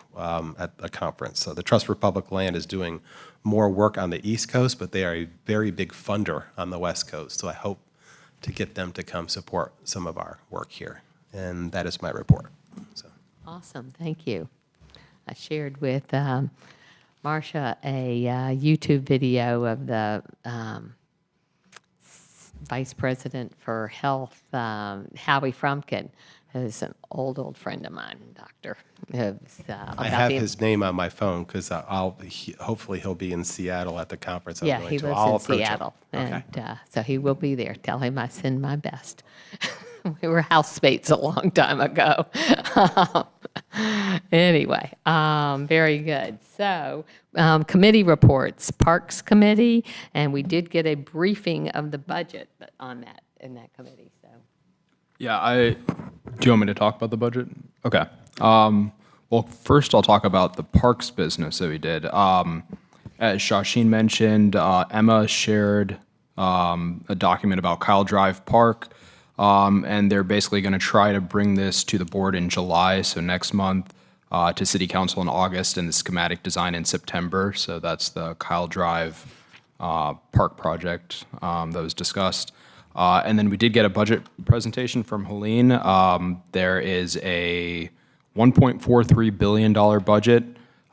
at a conference. So the Trust for Public Land is doing more work on the East Coast, but they are a very big funder on the West Coast. So I hope to get them to come support some of our work here. And that is my report. So. Awesome, thank you. I shared with Marcia a YouTube video of the Vice President for Health, Howie Frumpkin, who's an old friend of mine, doctor. I have his name on my phone because hopefully he'll be in Seattle at the conference. Yeah, he lives in Seattle, and so he will be there. Tell him I send my best. We were housemates a long time ago. Anyway, very good. So, committee reports, Parks Committee, and we did get a briefing of the budget on that in that committee. So, yeah, do you want me to talk about the budget? Okay. Well, first I'll talk about the parks business that we did. As Shasheen mentioned, Emma shared a document about Kyle Drive Park. And they're basically going to try to bring this to the board in July, so next month, to City Council in August, and the schematic design in September. So that's the Kyle Drive Park project that was discussed. And then we did get a budget presentation from Helene. There is a $1.43 billion budget.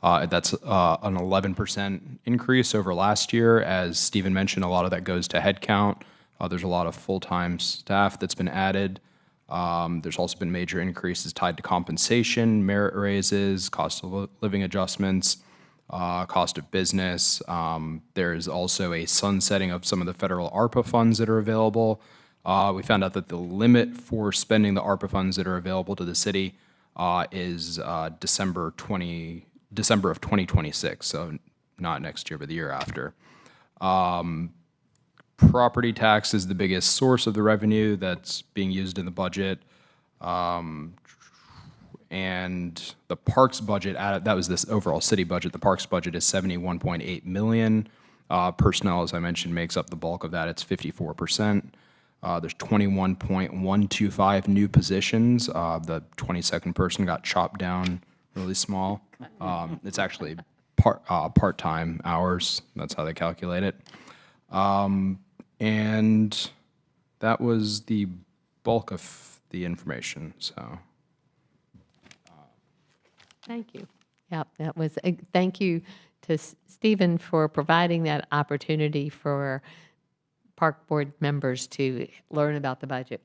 That's an 11% increase over last year. As Stephen mentioned, a lot of that goes to headcount. There's a lot of full-time staff that's been added. There's also been major increases tied to compensation, merit raises, cost of living adjustments, cost of business. There's also a sunsetting of some of the federal ARPA funds that are available. We found out that the limit for spending the ARPA funds that are available to the city is December of 2026, so not next year, but the year after. Property tax is the biggest source of the revenue that's being used in the budget. And the parks budget, that was this overall city budget. The parks budget is $71.8 million. Personnel, as I mentioned, makes up the bulk of that. It's 54%. There's 21.125 new positions. The 22nd person got chopped down really small. It's actually part-time hours. That's how they calculate it. And that was the bulk of the information, so. Thank you. Yep, that was, thank you to Stephen for providing that opportunity for park board members to learn about the budget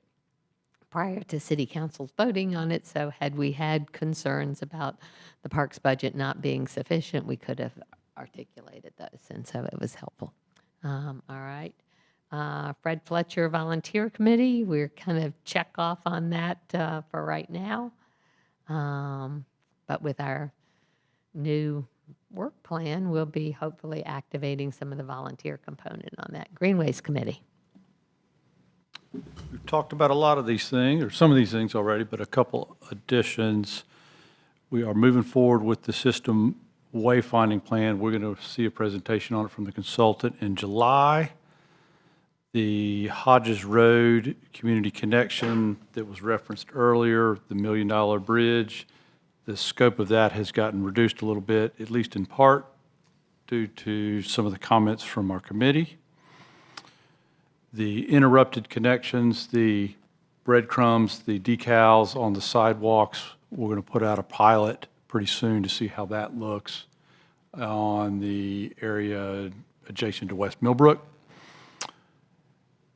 prior to City Council's voting on it. So had we had concerns about the parks budget not being sufficient, we could have articulated those, and so it was helpful. All right. Fred Fletcher Volunteer Committee, we're kind of check off on that for right now. But with our new work plan, we'll be hopefully activating some of the volunteer component on that. Greenways Committee. We've talked about a lot of these things, or some of these things already, but a couple additions. We are moving forward with the system wayfinding plan. We're going to see a presentation on it from the consultant in July. The Hodges Road Community Connection that was referenced earlier, the $1 million bridge, the scope of that has gotten reduced a little bit, at least in part, due to some of the comments from our committee. The interrupted connections, the breadcrumbs, the decals on the sidewalks, we're going to put out a pilot pretty soon to see how that looks on the area adjacent to West Millbrook.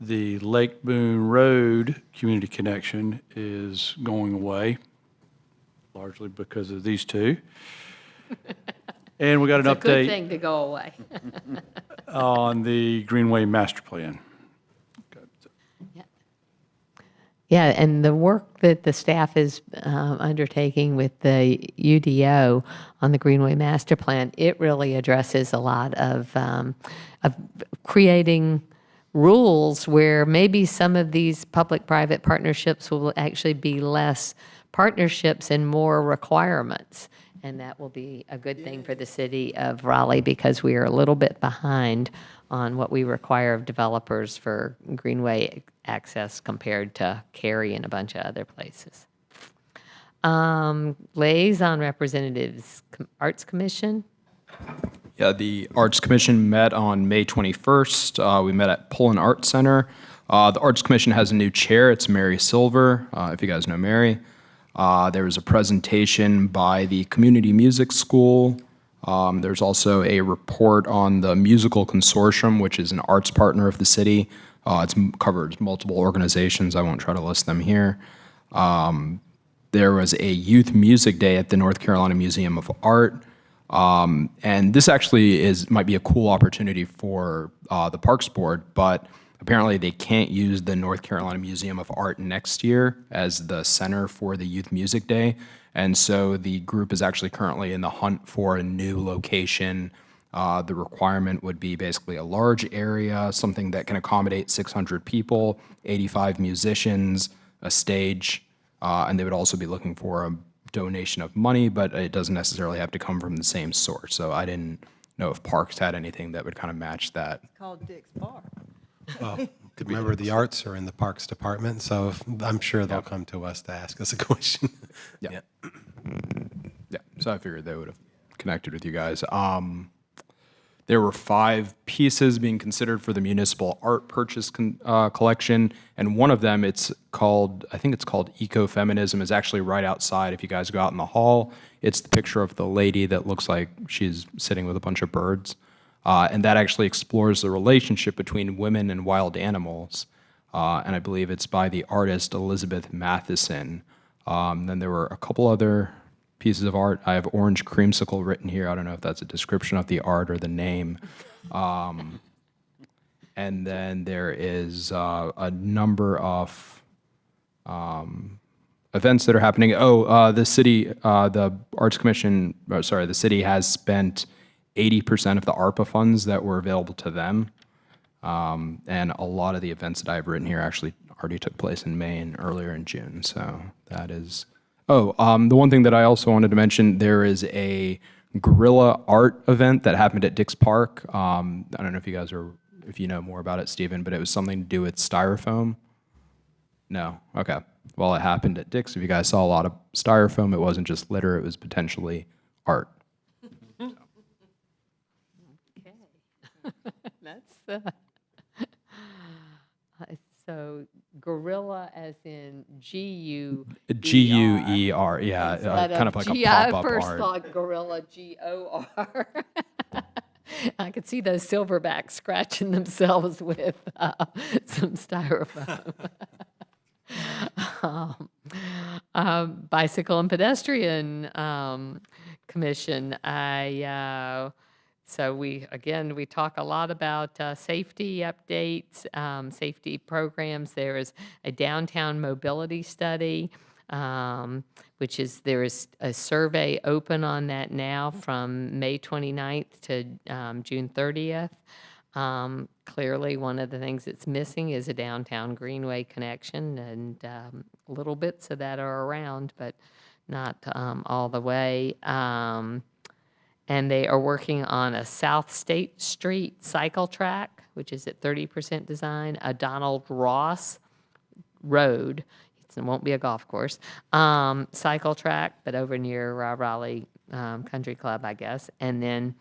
The Lake Boone Road community connection is going away, largely because of these two. And we got an It's a good update thing to go away. on the Greenway master plan. Yeah, and the work that the staff is undertaking with the UDO on the Greenway Master Plan, it really addresses a lot of creating rules where maybe some of these public-private partnerships will actually be less partnerships and more requirements. And that will be a good thing for the city of Raleigh because we are a little bit behind on what we require of developers for Greenway access compared to Cary and a bunch of other places. Liaison representatives, Arts Commission. Yeah, the Arts Commission met on May 21st. We met at Pullen Art Center. The Arts Commission has a new chair. It's Mary Silver, if you guys know Mary. There was a presentation by the Community Music School. There's also a report on the Musical Consortium, which is an arts partner of the city. It covers multiple organizations. I won't try to list them here. There was a Youth Music Day at the North Carolina Museum of Art. And this actually might be a cool opportunity for the Parks Board, but apparently they can't use the North Carolina Museum of Art next year as the center for the Youth Music Day. And so the group is actually currently in the hunt for a new location. The requirement would be basically a large area, something that can accommodate 600 people, 85 musicians, a stage, and they would also be looking for a donation of money, but it doesn't necessarily have to come from the same source. So I didn't know if Parks had anything that would kind of match that. It's called Dick's Park. Well, remember, the arts are in the Parks Department, so I'm sure they'll come to us to ask us a question. Yeah. Yeah, so I figured they would have connected with you guys. There were 5 pieces being considered for the municipal art purchase collection, and one of them, I think it's called Ecofeminism, is actually right outside if you guys go out in the hall. It's the picture of the lady that looks like she's sitting with a bunch of birds. And that actually explores the relationship between women and wild animals. And I believe it's by the artist Elizabeth Matheson. Then there were a couple other pieces of art. I have Orange Creamsicle written here. I don't know if that's a description of the art or the name. And then there is a number of events that are happening. The city, the Arts Commission, the city has spent 80% of the ARPA funds that were available to them. And a lot of the events that I've written here actually already took place in May and earlier in June. So that is, the one thing that I also wanted to mention, there is a guerrilla art event that happened at Dix Park. I don't know if you know more about it, Stephen, but it was something to do with styrofoam. No? Okay. Well, it happened at Dix. If you guys saw a lot of styrofoam, it wasn't just litter, it was potentially art. That's so gorilla as in Guer. Guer, yeah, kind of like a pop-up art. I first thought gorilla, GOR. I could see those silverbacks scratching themselves with some styrofoam. Bicycle and Pedestrian Commission. So we talk a lot about safety updates, safety programs. There is a downtown mobility study, there is a survey open on that now from May 29th to June 30th. Clearly, one of the things that's missing is a downtown Greenway connection, and little bits of that are around, but not all the way. And they are working on a South State Street cycle track, which is at 30% design, a Donald Ross Road, it won't be a golf course, cycle track, but over near Raleigh Country Club, I guess. And then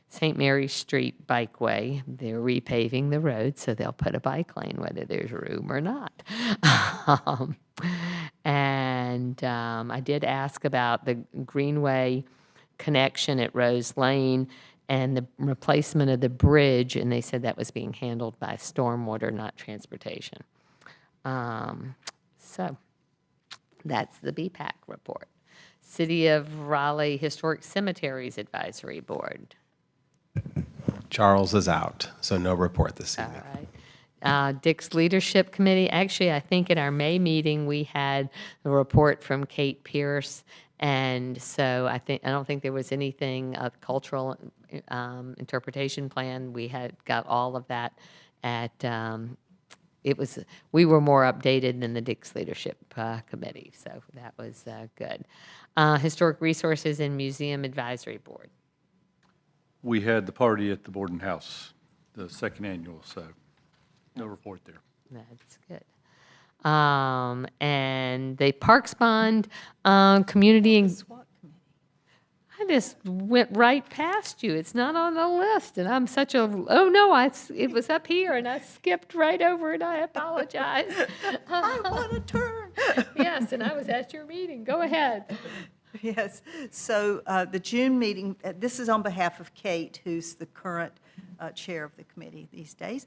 St. Mary's Street Bikeway. They're repaving the road, so they'll put a bike lane whether there's room or not. I did ask about the Greenway connection at Rose Lane and the replacement of the bridge, and they said that was being handled by stormwater, not transportation. So that's the BPAC report. City of Raleigh Historic Cemeteries Advisory Board. Charles is out, so no report this evening. All right. Dick's Leadership Committee, actually, I think at our May meeting, we had a report from Kate Pierce, and so I don't think there was anything, cultural interpretation plan. We had got all of that at, we were more updated than the Dick's Leadership Committee, so that was good. Historic Resources and Museum Advisory Board. We had the party at the Borden House, the second annual, so no report there. That's good. And the Parks Bond Community. I just went right past you. It's not on the list, and I'm such a, oh no, it was up here, and I skipped right over it. I apologize. I want to turn. Yes, and I was at your meeting. Go ahead. Yes, so the June meeting, this is on behalf of Kate, who's the current chair of the committee these days.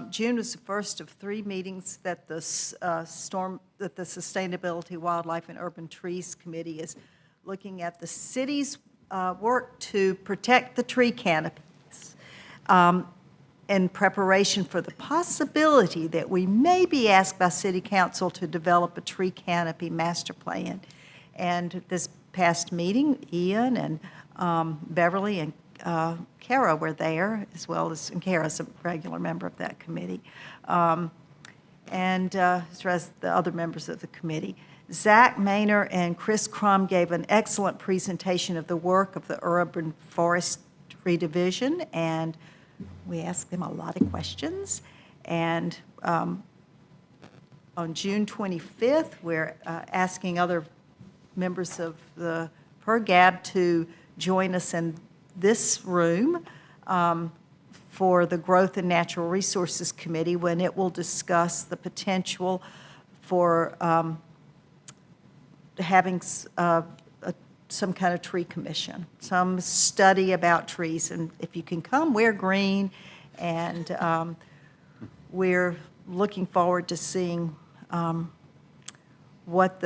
June was the first of 3 meetings that the Sustainability, Wildlife, and Urban Trees Committee is looking at the city's work to protect the tree canopies in preparation for the possibility that we may be asked by City Council to develop a tree canopy master plan. And this past meeting, Ian and Beverly and Kara were there, as well as, and Kara's a regular member of that committee, and as well as the other members of the committee. Zach Maynor and Chris Crum gave an excellent presentation of the work of the Urban Forestry Division, and we asked them a lot of questions. And on June 25th, we're asking other members of the PERGAB to join us in this room for the Growth and Natural Resources Committee when it will discuss the potential for having some kind of tree commission, some study about trees. And if you can come, wear green. And we're looking forward to seeing what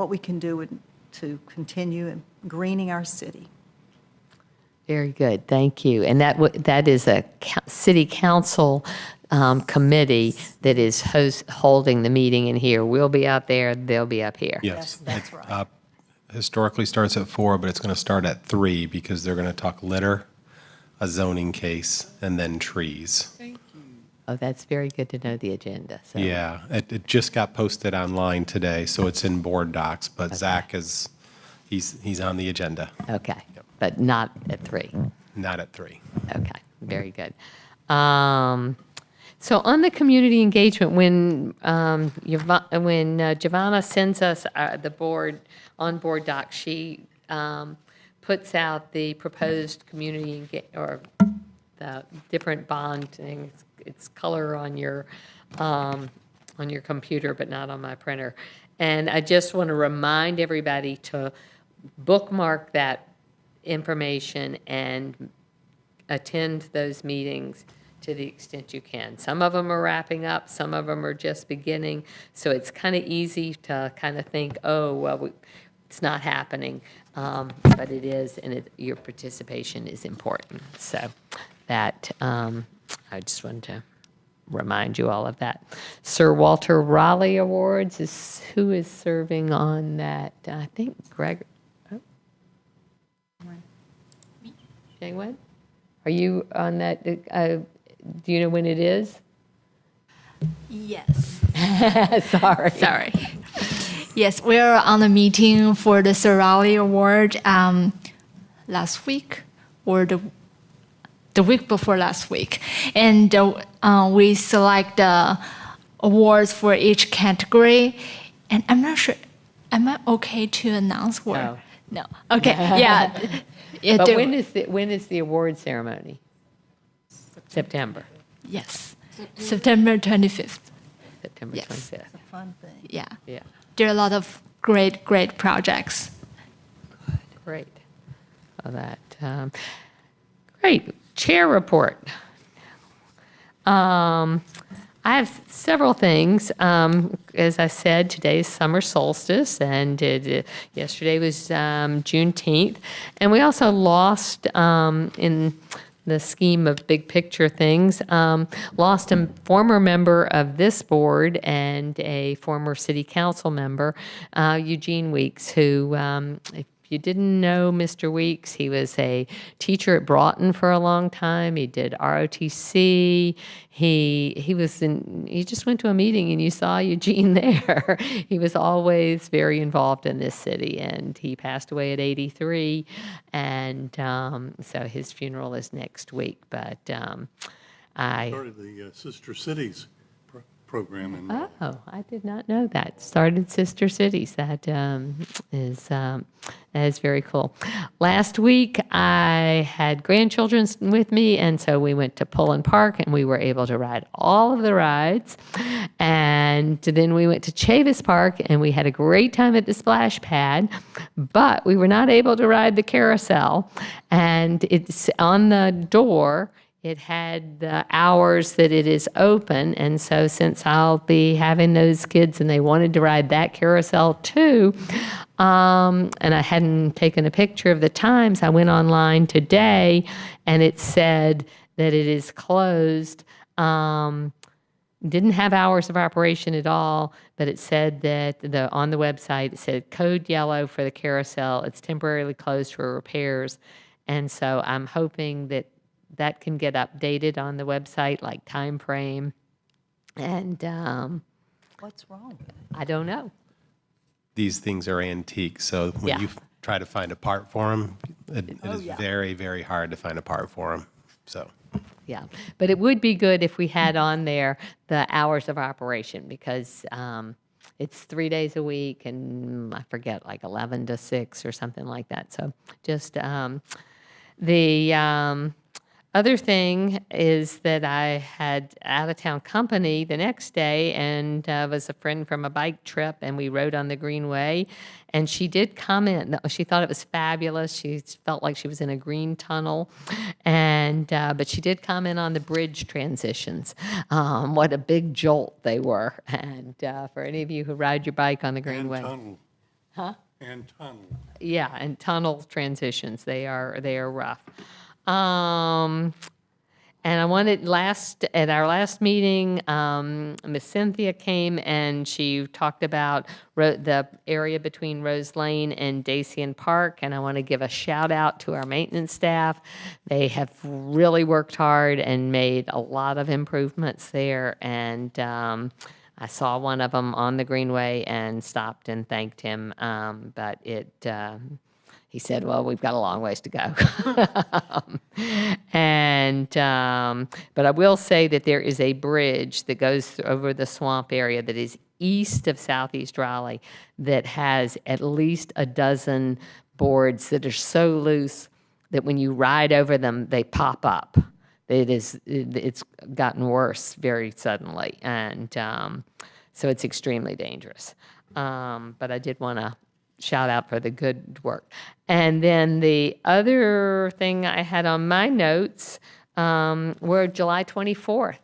we can do to continue greening our city. Very good, thank you. And that is a city council committee that is holding the meeting in here. We'll be out there, they'll be up here. Yes, that's right. Historically starts at 4, but it's going to start at 3 because they're going to talk litter, a zoning case, and then trees. Oh, that's very good to know the agenda. So. Yeah, it just got posted online today, so it's in board docs, but okay. Zach is, he's on the agenda. Okay, yep. But not at 3. Not at 3. Okay, very good. So on the community engagement, when Giovanna sends us the on-board doc, she puts out the proposed community or the different bond things. It's color on your computer, but not on my printer. And I just want to remind everybody to bookmark that information and attend those meetings to the extent you can. Some of them are wrapping up, some of them are just beginning, so it's kind of easy to kind of think, oh, well, it's not happening, but it is, and your participation is important. So that, I just wanted to remind you all of that. Sir Walter Raleigh Awards who is serving on that? I think Greg. Oh. Jangwon? Are you on that? Do you know when it is? Yes. Sorry. Sorry. Yes, we are on the meeting for the Sir Raleigh Award last week or the week before last week. And we select the awards for each category. And I'm not sure, am I okay to announce where? No. No. Okay, yeah. Yeah, But there- when is the award ceremony? September. Yes, September 25th. September Yes. 25th. It's a fun thing. Yeah. Yeah, There are a lot of great projects. great. Well, great. Chair report. I have several things. As I said, today's summer solstice, and yesterday was Juneteenth. And we also lost, in the scheme of big picture things, lost a former member of this board and a former city council member, Eugene Weeks, who, if you didn't know Mr. Weeks, he was a teacher at Broughton for a long time. He did ROTC. He just went to a meeting and you saw Eugene there. He was always very involved in this city, and he passed away at 83. And so his funeral is next week. But I Started the Sister Cities program in Oh, I did not know that. Started Sister Cities. That is very cool. Last week, I had grandchildren with me, and so we went to Pullen Park, and we were able to ride all of the rides. And then we went to Chavis Park, and we had a great time at the splash pad, but we were not able to ride the carousel. And it's on the door. It had the hours that it is open, and so since I'll be having those kids and they wanted to ride that carousel too, and I hadn't taken a picture of the times, I went online today and it said that it is closed. Didn't have hours of operation at all, but it said that on the website, it said code yellow for the carousel. It's temporarily closed for repairs. And so I'm hoping that can get updated on the website, like time frame. And What's wrong? I don't know. These things are antique, so when Yeah. you try to find a part for them, it is very, very hard to find a part for them. So Yeah, but it would be good if we had on there the hours of operation, because it's 3 days a week, and I forget, like 11 to 6 or something like that. So just the other thing is that I had out-of-town company the next day, and was a friend from a bike trip, and we rode on the Greenway, and she did comment. She thought it was fabulous. She felt like she was in a green tunnel, and but she did comment on the bridge transitions. What a big jolt they were, and for any of you who ride your bike on the Greenway. and tunnel. Huh? And tunnel. Yeah, and tunnel transitions, they are rough. And I wanted at our last meeting, Miss Cynthia came and she talked about the area between Rose Lane and Dacian Park, and I want to give a shout out to our maintenance staff. They have really worked hard and made a lot of improvements there, and I saw one of them on the Greenway and stopped and thanked him, but he said, well, we've got a long ways to go. But I will say that there is a bridge that goes over the swamp area that is east of Southeast Raleigh that has at least a dozen boards that are so loose that when you ride over them, they pop up. It's gotten worse very suddenly. And so it's extremely dangerous. But I did want to shout out for the good work. And then the other thing I had on my notes were July 24th,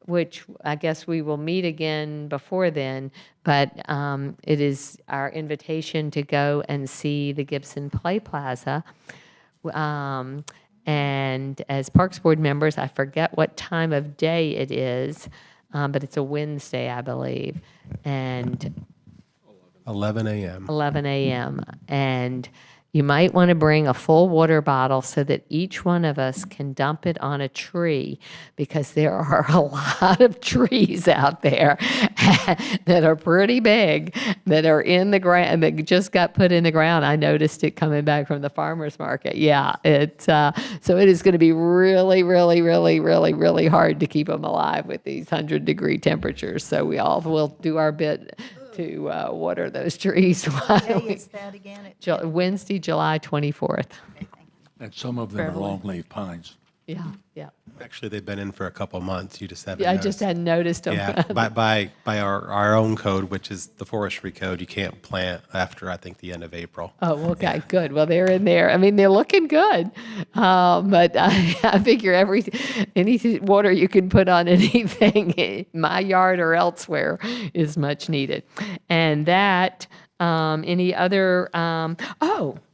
which I guess we will meet again before then, but it is our invitation to go and see the Gibson Play Plaza. And as Parks Board members, I forget what time of day it is, but it's a Wednesday, I believe. And 11 a.m. 11 a.m. And you might want to bring a full water bottle so that each one of us can dump it on a tree, because there are a lot of trees out there that are pretty big, that are in the ground, that just got put in the ground. I noticed it coming back from the farmer's market. Yeah, so it is going to be really, really, really, really, really hard to keep them alive with these 100-degree temperatures. So we all will do our bit to water those trees. What day is that again? Wednesday, July 24th. and some of them are longleaf pines. Yeah, yeah. Actually, they've been in for a couple months. You just haven't Yeah, I noticed. just hadn't noticed them. Yeah, by our own code, which is the forestry code, you can't plant after, I think, the end of April. Oh, okay, good. Well, they're in there. I mean, they're looking good. But I figure any water you can put on anything in my yard or elsewhere is much needed. And that, any other,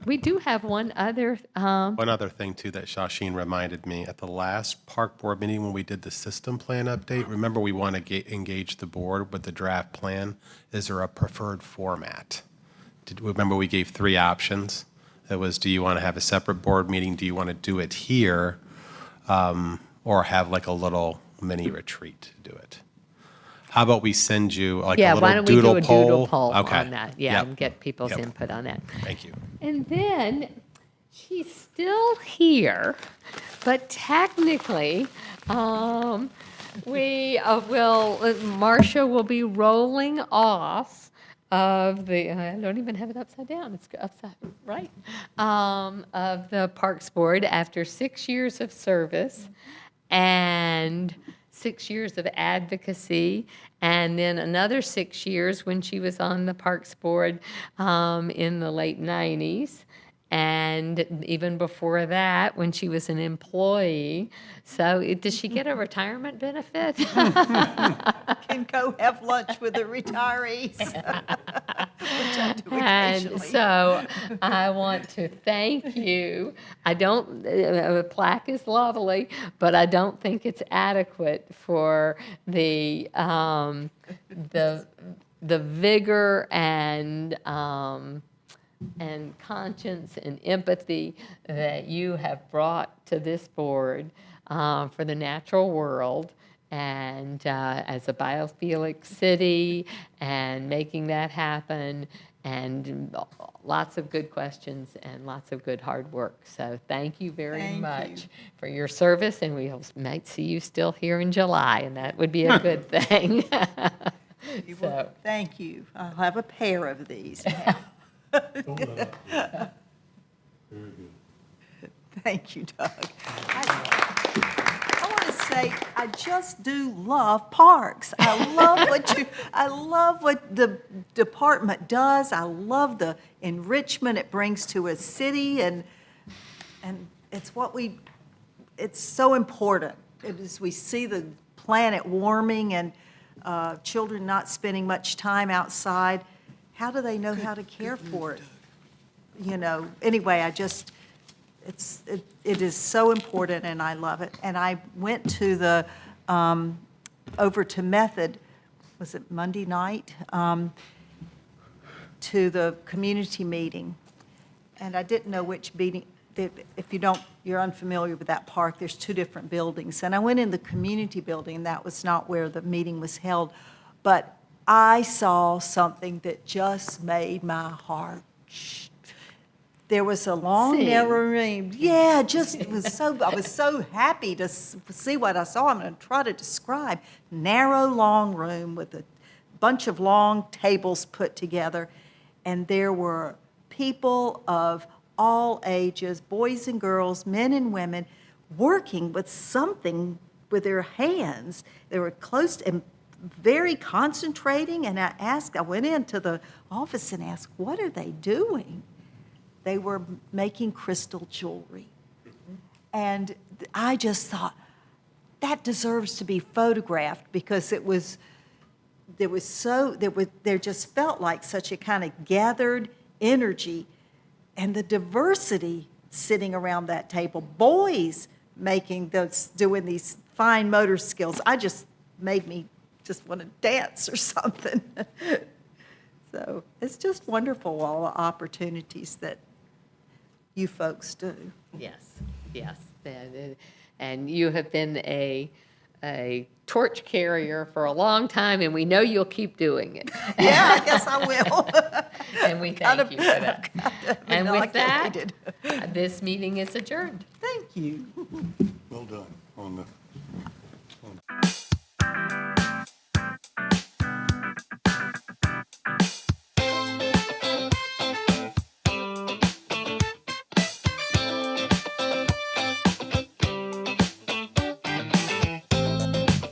we do have one other, One other thing, too, that Shasheen reminded me, at the last park board meeting when we did the system plan update, remember we want to engage the board with the draft plan. Is there a preferred format? Remember we gave 3 options? It was, do you want to have a separate board meeting? Do you want to do it here? Or have like a little mini retreat to do it? How about we send you like yeah, a little why don't we do a doodle poll? poll Okay. on that? Yeah, Yep. and get people's Yep. input on that. Thank you. And then she's still here, but technically, Marcia will be rolling off of the, I don't even have it upside down, it's upside, right? Of the Parks Board after 6 years of service and 6 years of advocacy, and then another 6 years when she was on the Parks Board in the late 90s. And even before that, when she was an employee. So does she get a retirement benefit? Can go have lunch with the retirees. Which I do And occasionally. so I want to thank you. I don't, a plaque is lovely, but I don't think it's adequate for the vigor and conscience and empathy that you have brought to this board for the natural world and as a biophilic city and making that happen and lots of good questions and lots of good hard work. So thank you very much for your service, and we might see you still here in July, and that would be a good thing. So. Thank you. I'll have a pair of these now. Thank you, Doug. I want to say I just do love parks. I love what the department does. I love the enrichment it brings to a city, and it's it's so important. As we see the planet warming and children not spending much time outside, how do they know how to care for it? You know, anyway, it is so important, and I love it. And I went to over to Method, was it Monday night, to the community meeting. And I didn't know which meeting, if you're unfamiliar with that park, there's 2 different buildings. And I went in the community building, and that was not where the meeting was held. But I saw something that just made my heart. There was a long, narrow room. Yeah, I was so happy to see what I saw. I'm going to try to describe. Narrow, long room with a bunch of long tables put together. And there were people of all ages, boys and girls, men and women, working with something with their hands. They were close and very concentrating, and I went into the office and asked, what are they doing? They were making crystal jewelry. And I just thought, that deserves to be photographed, because there just felt like such a kind of gathered energy, and the diversity sitting around that table, boys doing these fine motor skills. Made me just want to dance or something. So it's just wonderful, all the opportunities that you folks do. Yes, yes. And you have been a torch carrier for a long time, and we know you'll keep doing it. Yeah, I guess I will. And we thank you for that. And with that, this meeting is adjourned. Thank you. Well done on the